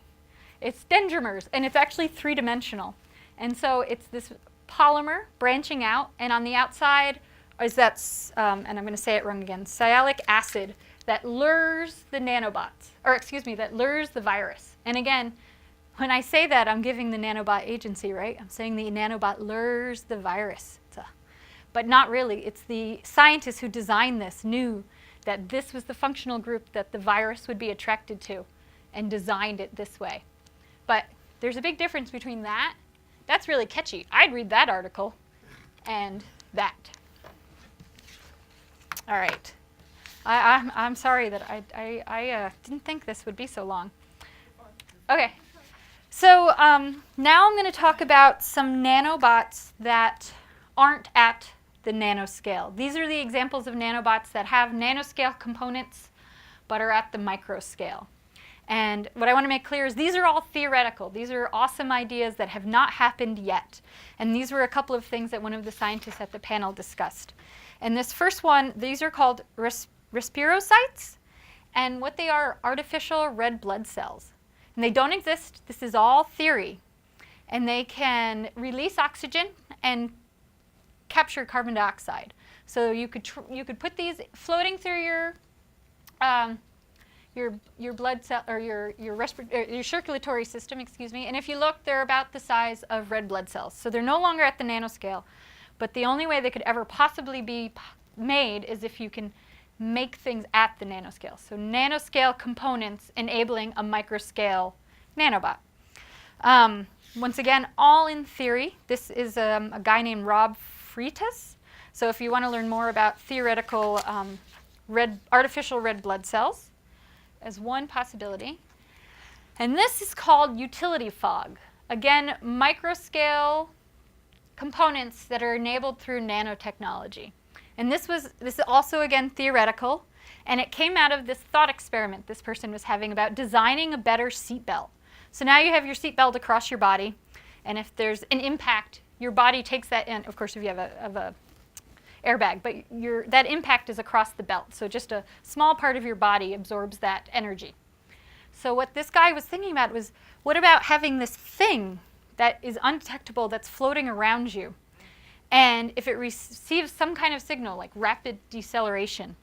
It's dendrimers, and it's actually three-dimensional. And so it's this polymer branching out, and on the outside is that, and I'm going to say it wrong again, sialic acid that lures the nanobots, or excuse me, that lures the virus. And again, when I say that, I'm giving the nanobot agency, right? I'm saying the nanobot lures the virus. But not really. It's the scientists who designed this knew that this was the functional group that the virus would be attracted to and designed it this way. But there's a big difference between that. That's really catchy. I'd read that article and that. All right. I'm sorry that I didn't think this would be so long. Okay. So now I'm going to talk about some nanobots that aren't at the nanoscale. These are the examples of nanobots that have nanoscale components but are at the microscale. And what I want to make clear is these are all theoretical. These are awesome ideas that have not happened yet. And these were a couple of things that one of the scientists at the panel discussed. And this first one, these are called respirocytes. And what they are artificial red blood cells. And they don't exist. This is all theory. And they can release oxygen and capture carbon dioxide. So you could put these floating through your blood cell or your circulatory system, excuse me. And if you look, they're about the size of red blood cells. So they're no longer at the nanoscale. But the only way they could ever possibly be made is if you can make things at the nanoscale. So nanoscale components enabling a microscale nanobot. Once again, all in theory. This is a guy named Rob Freitas. So if you want to learn more about theoretical artificial red blood cells as one possibility. And this is called utility fog. Again, microscale components that are enabled through nanotechnology. And this is also, again, theoretical, and it came out of this thought experiment this person was having about designing a better seatbelt. So now you have your seatbelt across your body, and if there's an impact, your body takes that in. Of course, if you have a airbag, but that impact is across the belt. So just a small part of your body absorbs that energy. So what this guy was thinking about was, what about having this thing that is undetectable that's floating around you? And if it receives some kind of signal, like rapid deceleration,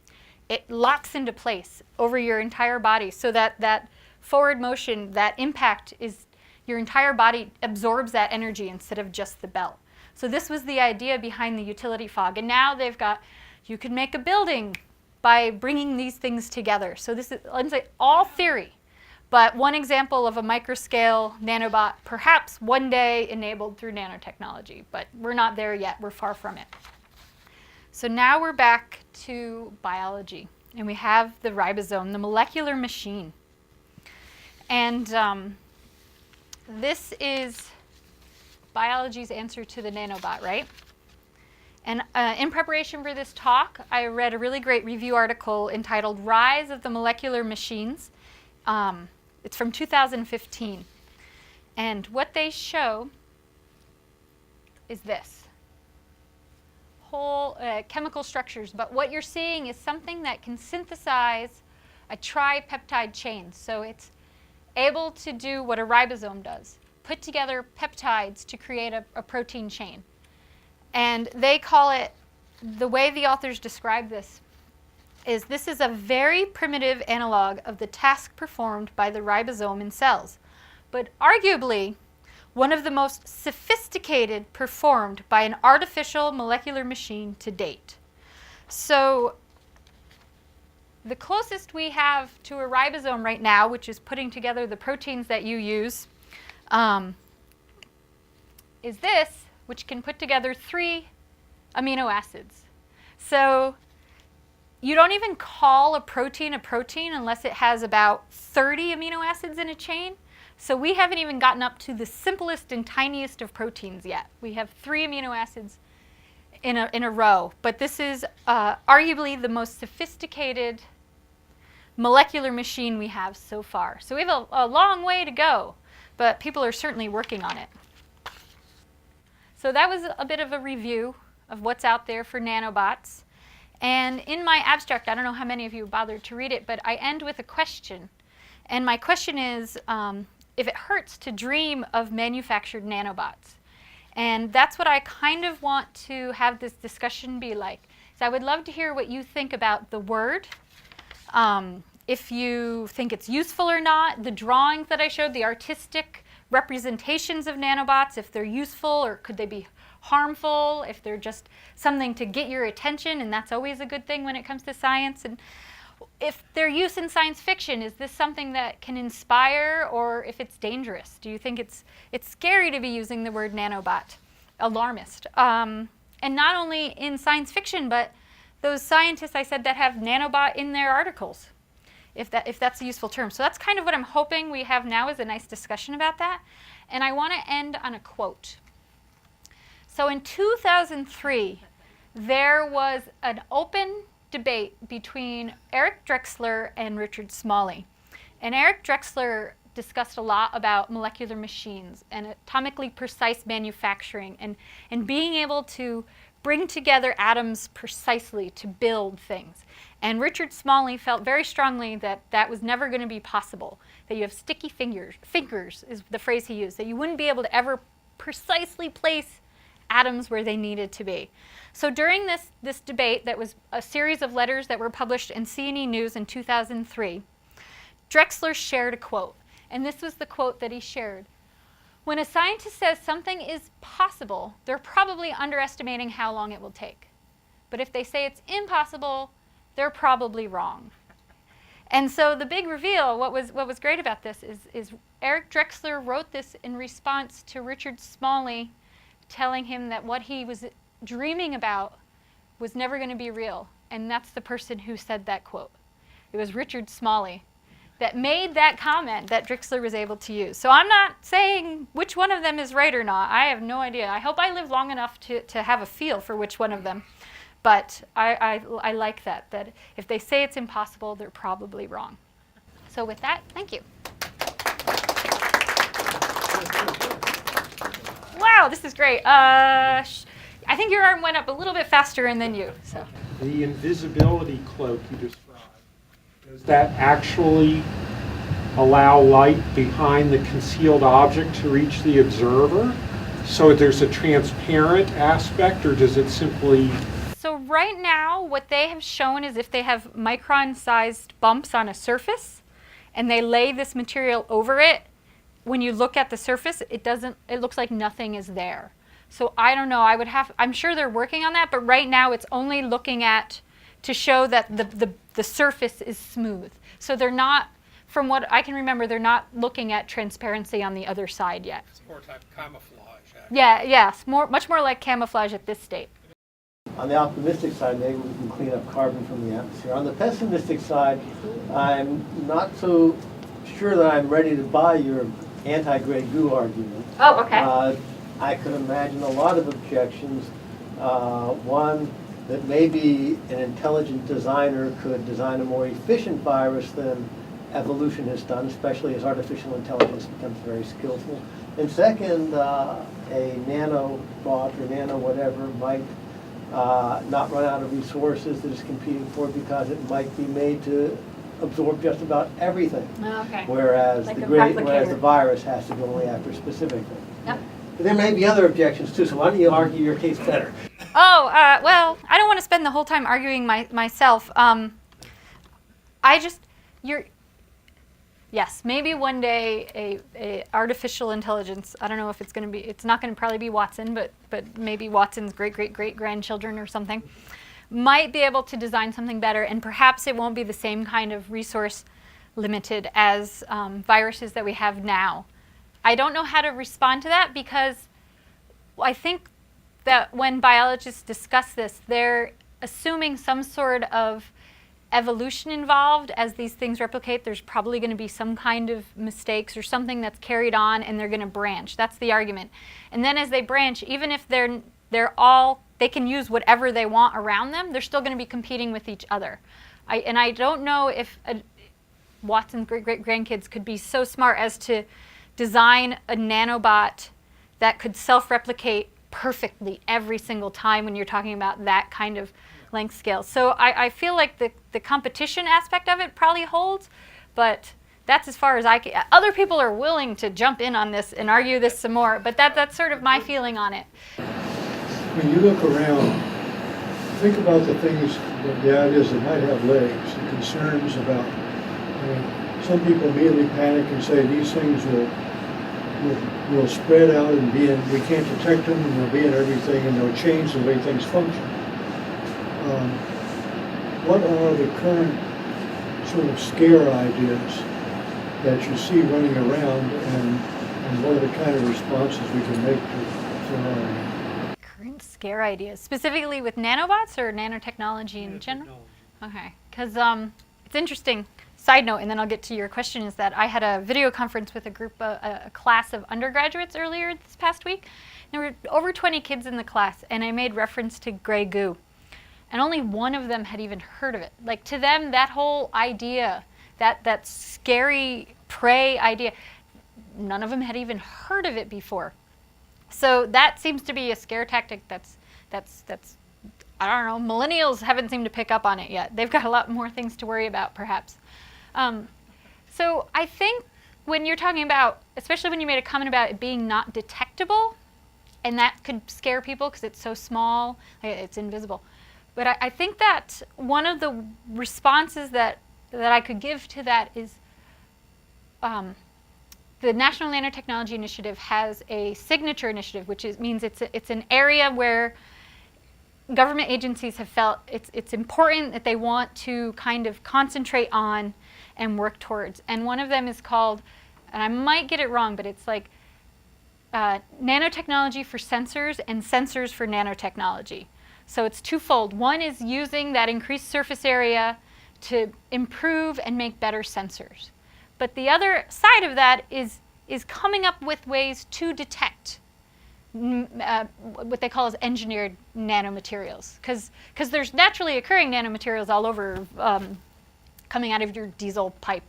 it locks into place over your entire body so that that forward motion, that impact is, your entire body absorbs that energy instead of just the belt. So this was the idea behind the utility fog. And now they've got, you can make a building by bringing these things together. So this is, let's say, all theory, but one example of a microscale nanobot, perhaps one day enabled through nanotechnology. But we're not there yet. We're far from it. So now we're back to biology. And we have the ribosome, the molecular machine. And this is biology's answer to the nanobot, right? And in preparation for this talk, I read a really great review article entitled Rise of the Molecular Machines. It's from 2015. And what they show is this. Whole chemical structures. But what you're seeing is something that can synthesize a tripeptide chain. So it's able to do what a ribosome does. Put together peptides to create a protein chain. And they call it, the way the authors describe this is a very primitive analog of the task performed by the ribosome in cells, but arguably one of the most sophisticated performed by an artificial molecular machine to date. So the closest we have to a ribosome right now, which is putting together the proteins that you use, is this, which can put together 3 amino acids. So you don't even call a protein unless it has about 30 amino acids in a chain. So we haven't even gotten up to the simplest and tiniest of proteins yet. We have 3 amino acids in a row. But this is arguably the most sophisticated molecular machine we have so far. So we have a long way to go, but people are certainly working on it. So that was a bit of a review of what's out there for nanobots. And in my abstract, I don't know how many of you bothered to read it, but I end with a question. And my question is, if it hurts to dream of manufactured nanobots. And that's what I kind of want to have this discussion be like. So I would love to hear what you think about the word, if you think it's useful or not, the drawings that I showed, the artistic representations of nanobots, if they're useful or could they be harmful, if they're just something to get your attention, and that's always a good thing when it comes to science. And if their use in science fiction, is this something that can inspire, or if it's dangerous? Do you think it's scary to be using the word nanobot, alarmist? And not only in science fiction, but those scientists I said that have nanobot in their articles, if that's a useful term. So that's kind of what I'm hoping we have now, is a nice discussion about that. And I want to end on a quote. So in 2003, there was an open debate between Eric Drexler and Richard Smalley. And Eric Drexler discussed a lot about molecular machines and atomically precise manufacturing and being able to bring together atoms precisely to build things. And Richard Smalley felt very strongly that that was never going to be possible, that you have sticky fingers is the phrase he used, that you wouldn't be able to ever precisely place atoms where they needed to be. So during this debate, that was a series of letters that were published in C&E News in 2003, Drexler shared a quote. And this was the quote that he shared. When a scientist says something is possible, they're probably underestimating how long it will take. But if they say it's impossible, they're probably wrong. And so the big reveal, what was great about this is Eric Drexler wrote this in response to Richard Smalley telling him that what he was dreaming about was never going to be real. And that's the person who said that quote. It was Richard Smalley. that made that comment that Drexler was able to use. So I'm not saying which one of them is right or not. I have no idea. I hope I live long enough to have a feel for which one of them. But I like that if they say it's impossible, they're probably wrong. So with that, thank you. Wow, this is great. I think your arm went up a little bit faster than you. So. The invisibility cloak you described, does that actually allow light behind the concealed object to reach the observer? So there's a transparent aspect, or does it simply... So right now, what they have shown is if they have micron-sized bumps on a surface, and they lay this material over it, when you look at the surface, it looks like nothing is there. So I don't know, I'm sure they're working on that, but right now it's only looking at, to show that the surface is smooth. So they're not, from what I can remember, they're not looking at transparency on the other side yet. It's more type of camouflage. Actually. Yeah, it's much more like camouflage at this state. On the optimistic side, maybe we can clean up carbon from the atmosphere. On the pessimistic side, I'm not so sure that I'm ready to buy your anti-gray goo argument. Oh, okay. I could imagine a lot of objections. One, that maybe an intelligent designer could design a more efficient virus than evolution has done, especially as artificial intelligence becomes very skillful. And second, a nanobot or nano whatever might not run out of resources that it's competing for because it might be made to absorb just about everything. Okay. Whereas Like whereas the virus has to go only after specific things. Yep. But there may be other objections too, so why don't you argue your case better? Oh, well, I don't want to spend the whole time arguing myself. Yes, maybe one day a artificial intelligence, I don't know if it's going to be, it's not going to probably be Watson, but maybe Watson's great-great-great-grandchildren or something, might be able to design something better, and perhaps it won't be the same kind of resource limited as viruses that we have now. I don't know how to respond to that because I think that when biologists discuss this, they're assuming some sort of evolution involved. As these things replicate, there's probably going to be some kind of mistakes or something that's carried on, and they're going to branch. That's the argument. And then as they branch, even if they can use whatever they want around them, they're still going to be competing with each other. I don't know if Watson's great-great-grandkids could be so smart as to design a nanobot that could self-replicate perfectly every single time when you're talking about that kind of length scale. So I feel like the competition aspect of it probably holds, but that's as far as I can. Other people are willing to jump in on this and argue this some more, but that's sort of my feeling on it. When you look around, think about the things, the ideas that might have legs, the concerns about, some people immediately panic and say these things will spread out and we can't detect them, and they'll be in everything, and they'll change the way things function. What are the current sort of scare ideas that you see running around, and what are the kind of responses we can make to Current scare ideas, specifically with nanobots or nanotechnology in general? Okay, because it's interesting. Side note, and then I'll get to your question, is that I had a video conference with a class of undergraduates earlier this past week. There were over 20 kids in the class, and I made reference to gray goo. And only one of them had even heard of it. Like, to them, that whole idea, that scary prey idea, none of them had even heard of it before. So that seems to be a scare tactic that's I don't know, millennials haven't seemed to pick up on it yet. They've got a lot more things to worry about, perhaps. So I think when you're talking about, especially when you made a comment about it being not detectable, and that could scare people because it's so small, it's invisible. But I think that one of the responses that I could give to that is the National Nanotechnology Initiative has a signature initiative, which means it's an area where government agencies have felt it's important that they want to kind of concentrate on and work towards. And one of them is called, and I might get it wrong, but it's like nanotechnology for sensors and sensors for nanotechnology. So it's twofold. One is using that increased surface area to improve and make better sensors. But the other side of that is coming up with ways to detect what they call as engineered nanomaterials, because there's naturally occurring nanomaterials all over, coming out of your diesel pipe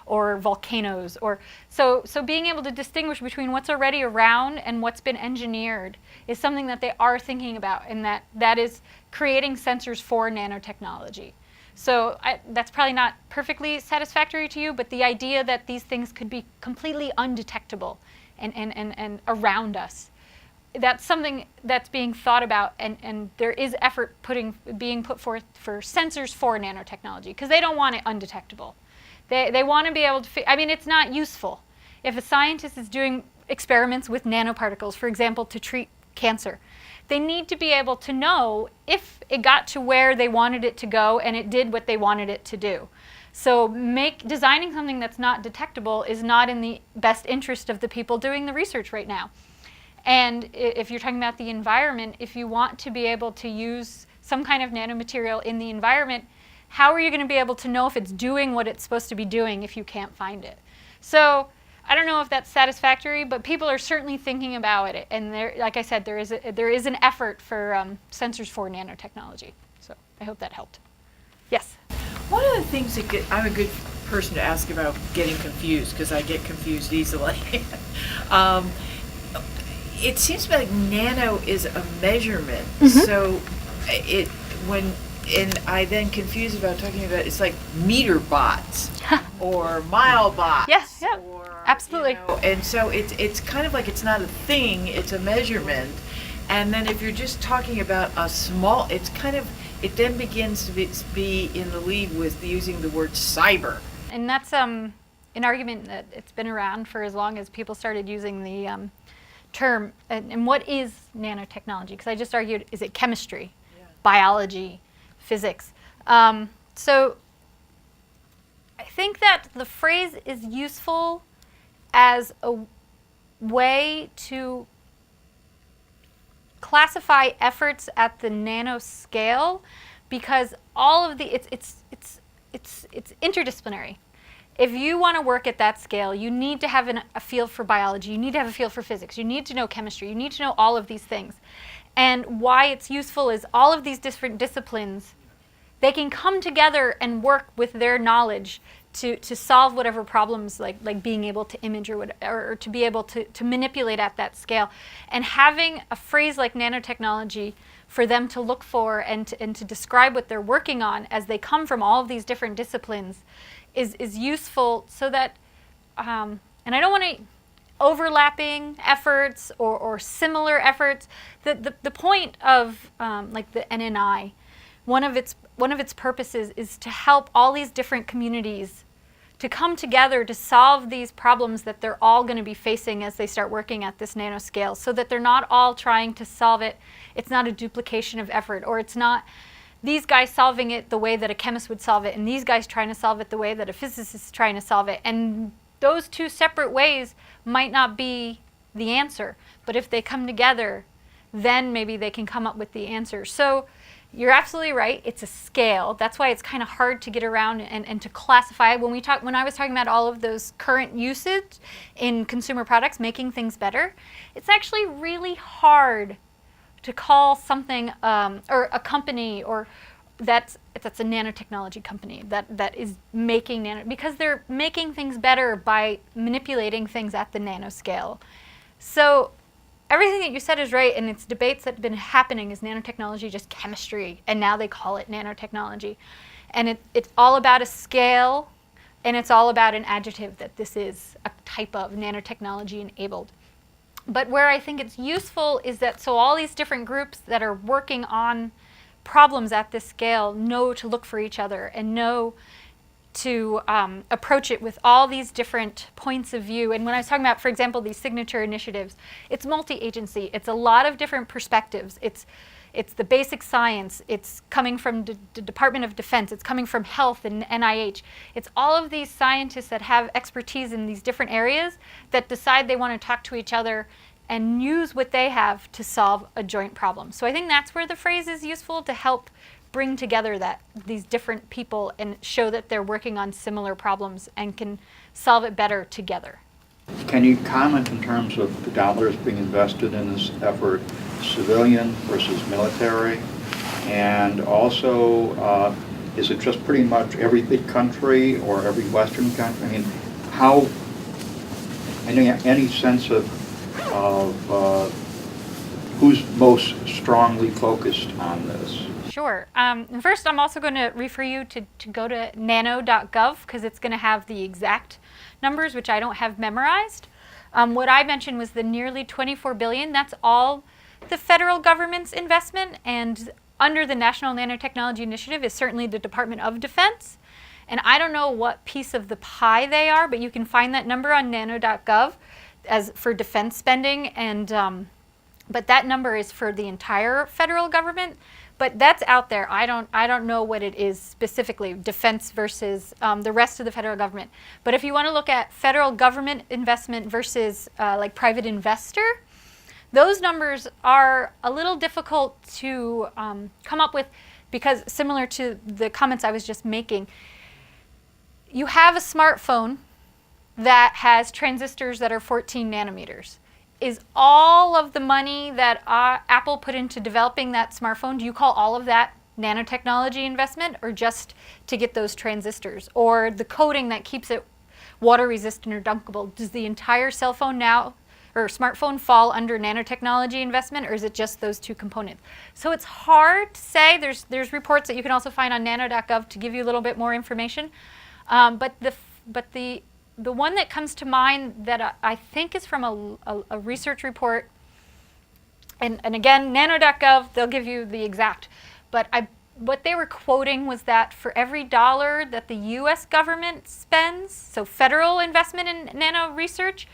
or volcanoes, or so being able to distinguish between what's already around and what's been engineered is something that they are thinking about, and that is creating sensors for nanotechnology. So that's probably not perfectly satisfactory to you, but the idea that these things could be completely undetectable and around us, that's something that's being thought about, and there is effort being put forth for sensors for nanotechnology, because they don't want it undetectable. They want to be able to, I mean, it's not useful. If a scientist is doing experiments with nanoparticles, for example, to treat cancer, they need to be able to know if it got to where they wanted it to go and it did what they wanted it to do. So designing something that's not detectable is not in the best interest of the people doing the research right now. And if you're talking about the environment, if you want to be able to use some kind of nanomaterial in the environment, how are you going to be able to know if it's doing what it's supposed to be doing if you can't find it? So I don't know if that's satisfactory, but people are certainly thinking about it. And like I said, there is an effort for sensors for nanotechnology. So I hope that helped. Yes? One of the things that I'm a good person to ask about getting confused, because I get confused easily. It seems like nano is a measurement. Mm-hmm. So and I then confuse about talking about, it's like meter bots or mile bots. Yes, yeah, absolutely. And so it's kind of like it's not a thing, it's a measurement. And then if you're just talking about a small, it then begins to be in the lead with using the word cyber. And that's an argument that it's been around for as long as people started using the term. And what is nanotechnology? Because I just argued, is it chemistry, biology, physics? So I think that the phrase is useful as a way to classify efforts at the nanoscale, because all of the it's interdisciplinary. If you want to work at that scale, you need to have a feel for biology, you need to have a feel for physics, you need to know chemistry, you need to know all of these things. And why it's useful is all of these different disciplines, they can come together and work with their knowledge to solve whatever problems, like being able to image or to be able to manipulate at that scale. And having a phrase like nanotechnology for them to look for and to describe what they're working on as they come from all of these different disciplines is useful, so that, and I don't want to overlapping efforts or similar efforts. The point of like the NNI, one of its purposes is to help all these different communities to come together to solve these problems that they're all going to be facing as they start working at this nanoscale, so that they're not all trying to solve it. It's not a duplication of effort, or it's not these guys solving it the way that a chemist would solve it and these guys trying to solve it the way that a physicist is trying to solve it. And those two separate ways might not be the answer, but if they come together, then maybe they can come up with the answer. So you're absolutely right, it's a scale. That's why it's kind of hard to get around and to classify. When I was talking about all of those current usage in consumer products, making things better, it's actually really hard to call something or a company or that's a nanotechnology company that is making because they're making things better by manipulating things at the nanoscale. So everything that you said is right, and it's debates that have been happening. Is nanotechnology just chemistry? And now they call it nanotechnology. And it's all about a scale, and it's all about an adjective that this is a type of nanotechnology enabled. But where I think it's useful is that so all these different groups that are working on problems at this scale know to look for each other and know to approach it with all these different points of view. And when I was talking about, for example, these signature initiatives, it's multi-agency. It's a lot of different perspectives. It's the basic science. It's coming from the Department of Defense. It's coming from health and NIH. It's all of these scientists that have expertise in these different areas that decide they want to talk to each other and use what they have to solve a joint problem. So I think that's where the phrase is useful, to help bring together these different people and show that they're working on similar problems and can solve it better together. Can you comment in terms of the dollars being invested in this effort, civilian versus military? And also, is it just pretty much every big country or every Western country? I mean, how, any sense of who's most strongly focused on this? Sure. First, I'm also going to refer you to go to nano.gov because it's going to have the exact numbers, which I don't have memorized. What I mentioned was the nearly 24 billion. That's all the federal government's investment, and under the National Nanotechnology Initiative is certainly the Department of Defense. And I don't know what piece of the pie they are, but you can find that number on nano.gov as for defense spending, and but that number is for the entire federal government. But that's out there. I don't know what it is specifically, defense versus the rest of the federal government. But if you want to look at federal government investment versus like private investor, those numbers are a little difficult to come up with because similar to the comments I was just making, you have a smartphone that has transistors that are 14 nanometers. Is all of the money that Apple put into developing that smartphone, do you call all of that nanotechnology investment, or just to get those transistors? Or the coating that keeps it water resistant or dunkable? Does the entire cell phone now, or smartphone, fall under nanotechnology investment, or is it just those two components? So it's hard to say. There's reports that you can also find on nano.gov to give you a little bit more information. But the one that comes to mind that I think is from a research report, and again, nano.gov, they'll give you the exact, but what they were quoting was that for every dollar that the US government spends, so federal investment in nano research,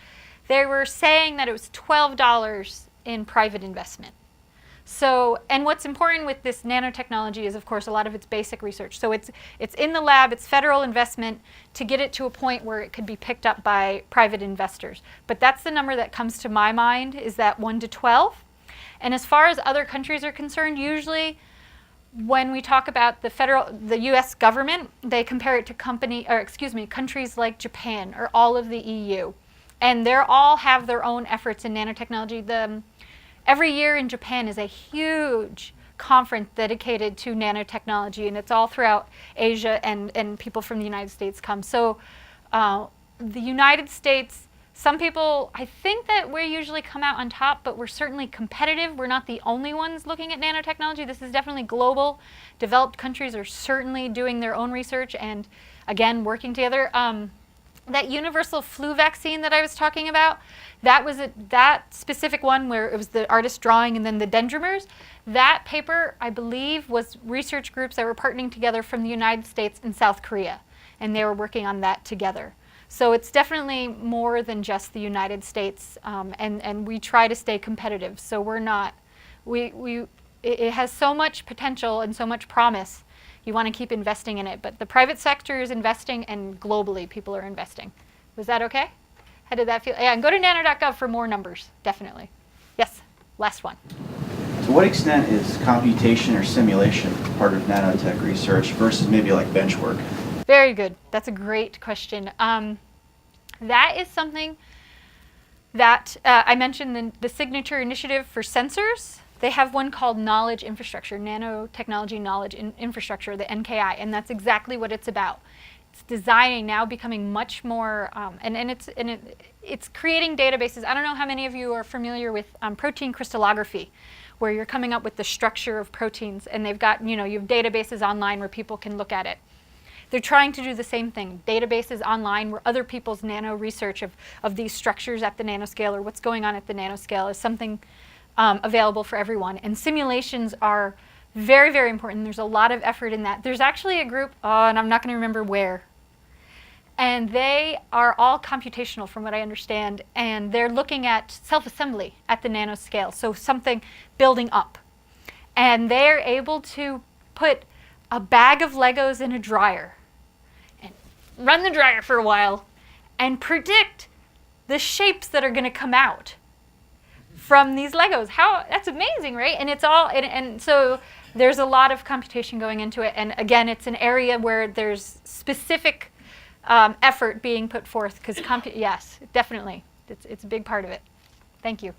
they were saying that it was $12 in private investment. So, and what's important with this nanotechnology is, of course, a lot of it's basic research. So it's in the lab, it's federal investment to get it to a point where it could be picked up by private investors. But that's the number that comes to my mind, is that 1 to 12. And as far as other countries are concerned, usually when we talk about the US government, they compare it to countries like Japan or all of the EU. And they all have their own efforts in nanotechnology. Every year in Japan is a huge conference dedicated to nanotechnology, and it's all throughout Asia, and people from the United States come. So the United States, some people, I think that we usually come out on top, but we're certainly competitive. We're not the only ones looking at nanotechnology. This is definitely global. Developed countries are certainly doing their own research and, again, working together. That universal flu vaccine that I was talking about, that was that specific one where it was the artist drawing and then the dendrimers. That paper, I believe, was research groups that were partnering together from the United States and South Korea, and they were working on that together. So it's definitely more than just the United States, and we try to stay competitive. So we're not, it has so much potential and so much promise. You want to keep investing in it, but the private sector is investing, and globally people are investing. Was that okay? How did that feel? Yeah, and go to nano.gov for more numbers, definitely. Yes, last one. To what extent is computation or simulation part of nanotech research versus maybe like bench work? Very good. That's a great question. That is something that I mentioned the Signature Initiative for Sensors. They have one called Knowledge Infrastructure, Nanotechnology Knowledge Infrastructure, the NKI, and that's exactly what it's about. It's designing, now becoming much more, it's creating databases. I don't know how many of you are familiar with protein crystallography, where you're coming up with the structure of proteins, and they've got, you have databases online where people can look at it. They're trying to do the same thing, databases online where other people's nano research of these structures at the nanoscale or what's going on at the nanoscale is something available for everyone. And simulations are very, very important. There's a lot of effort in that. There's actually a group, and I'm not going to remember where, and they are all computational from what I understand, and they're looking at self-assembly at the nanoscale, so something building up. And they're able to put a bag of Legos in a dryer and run the dryer for a while and predict the shapes that are going to come out from these Legos. That's amazing, right? And it's all, and so there's a lot of computation going into it. And again, it's an area where there's specific effort being put forth because yes, definitely, it's a big part of it. Thank you.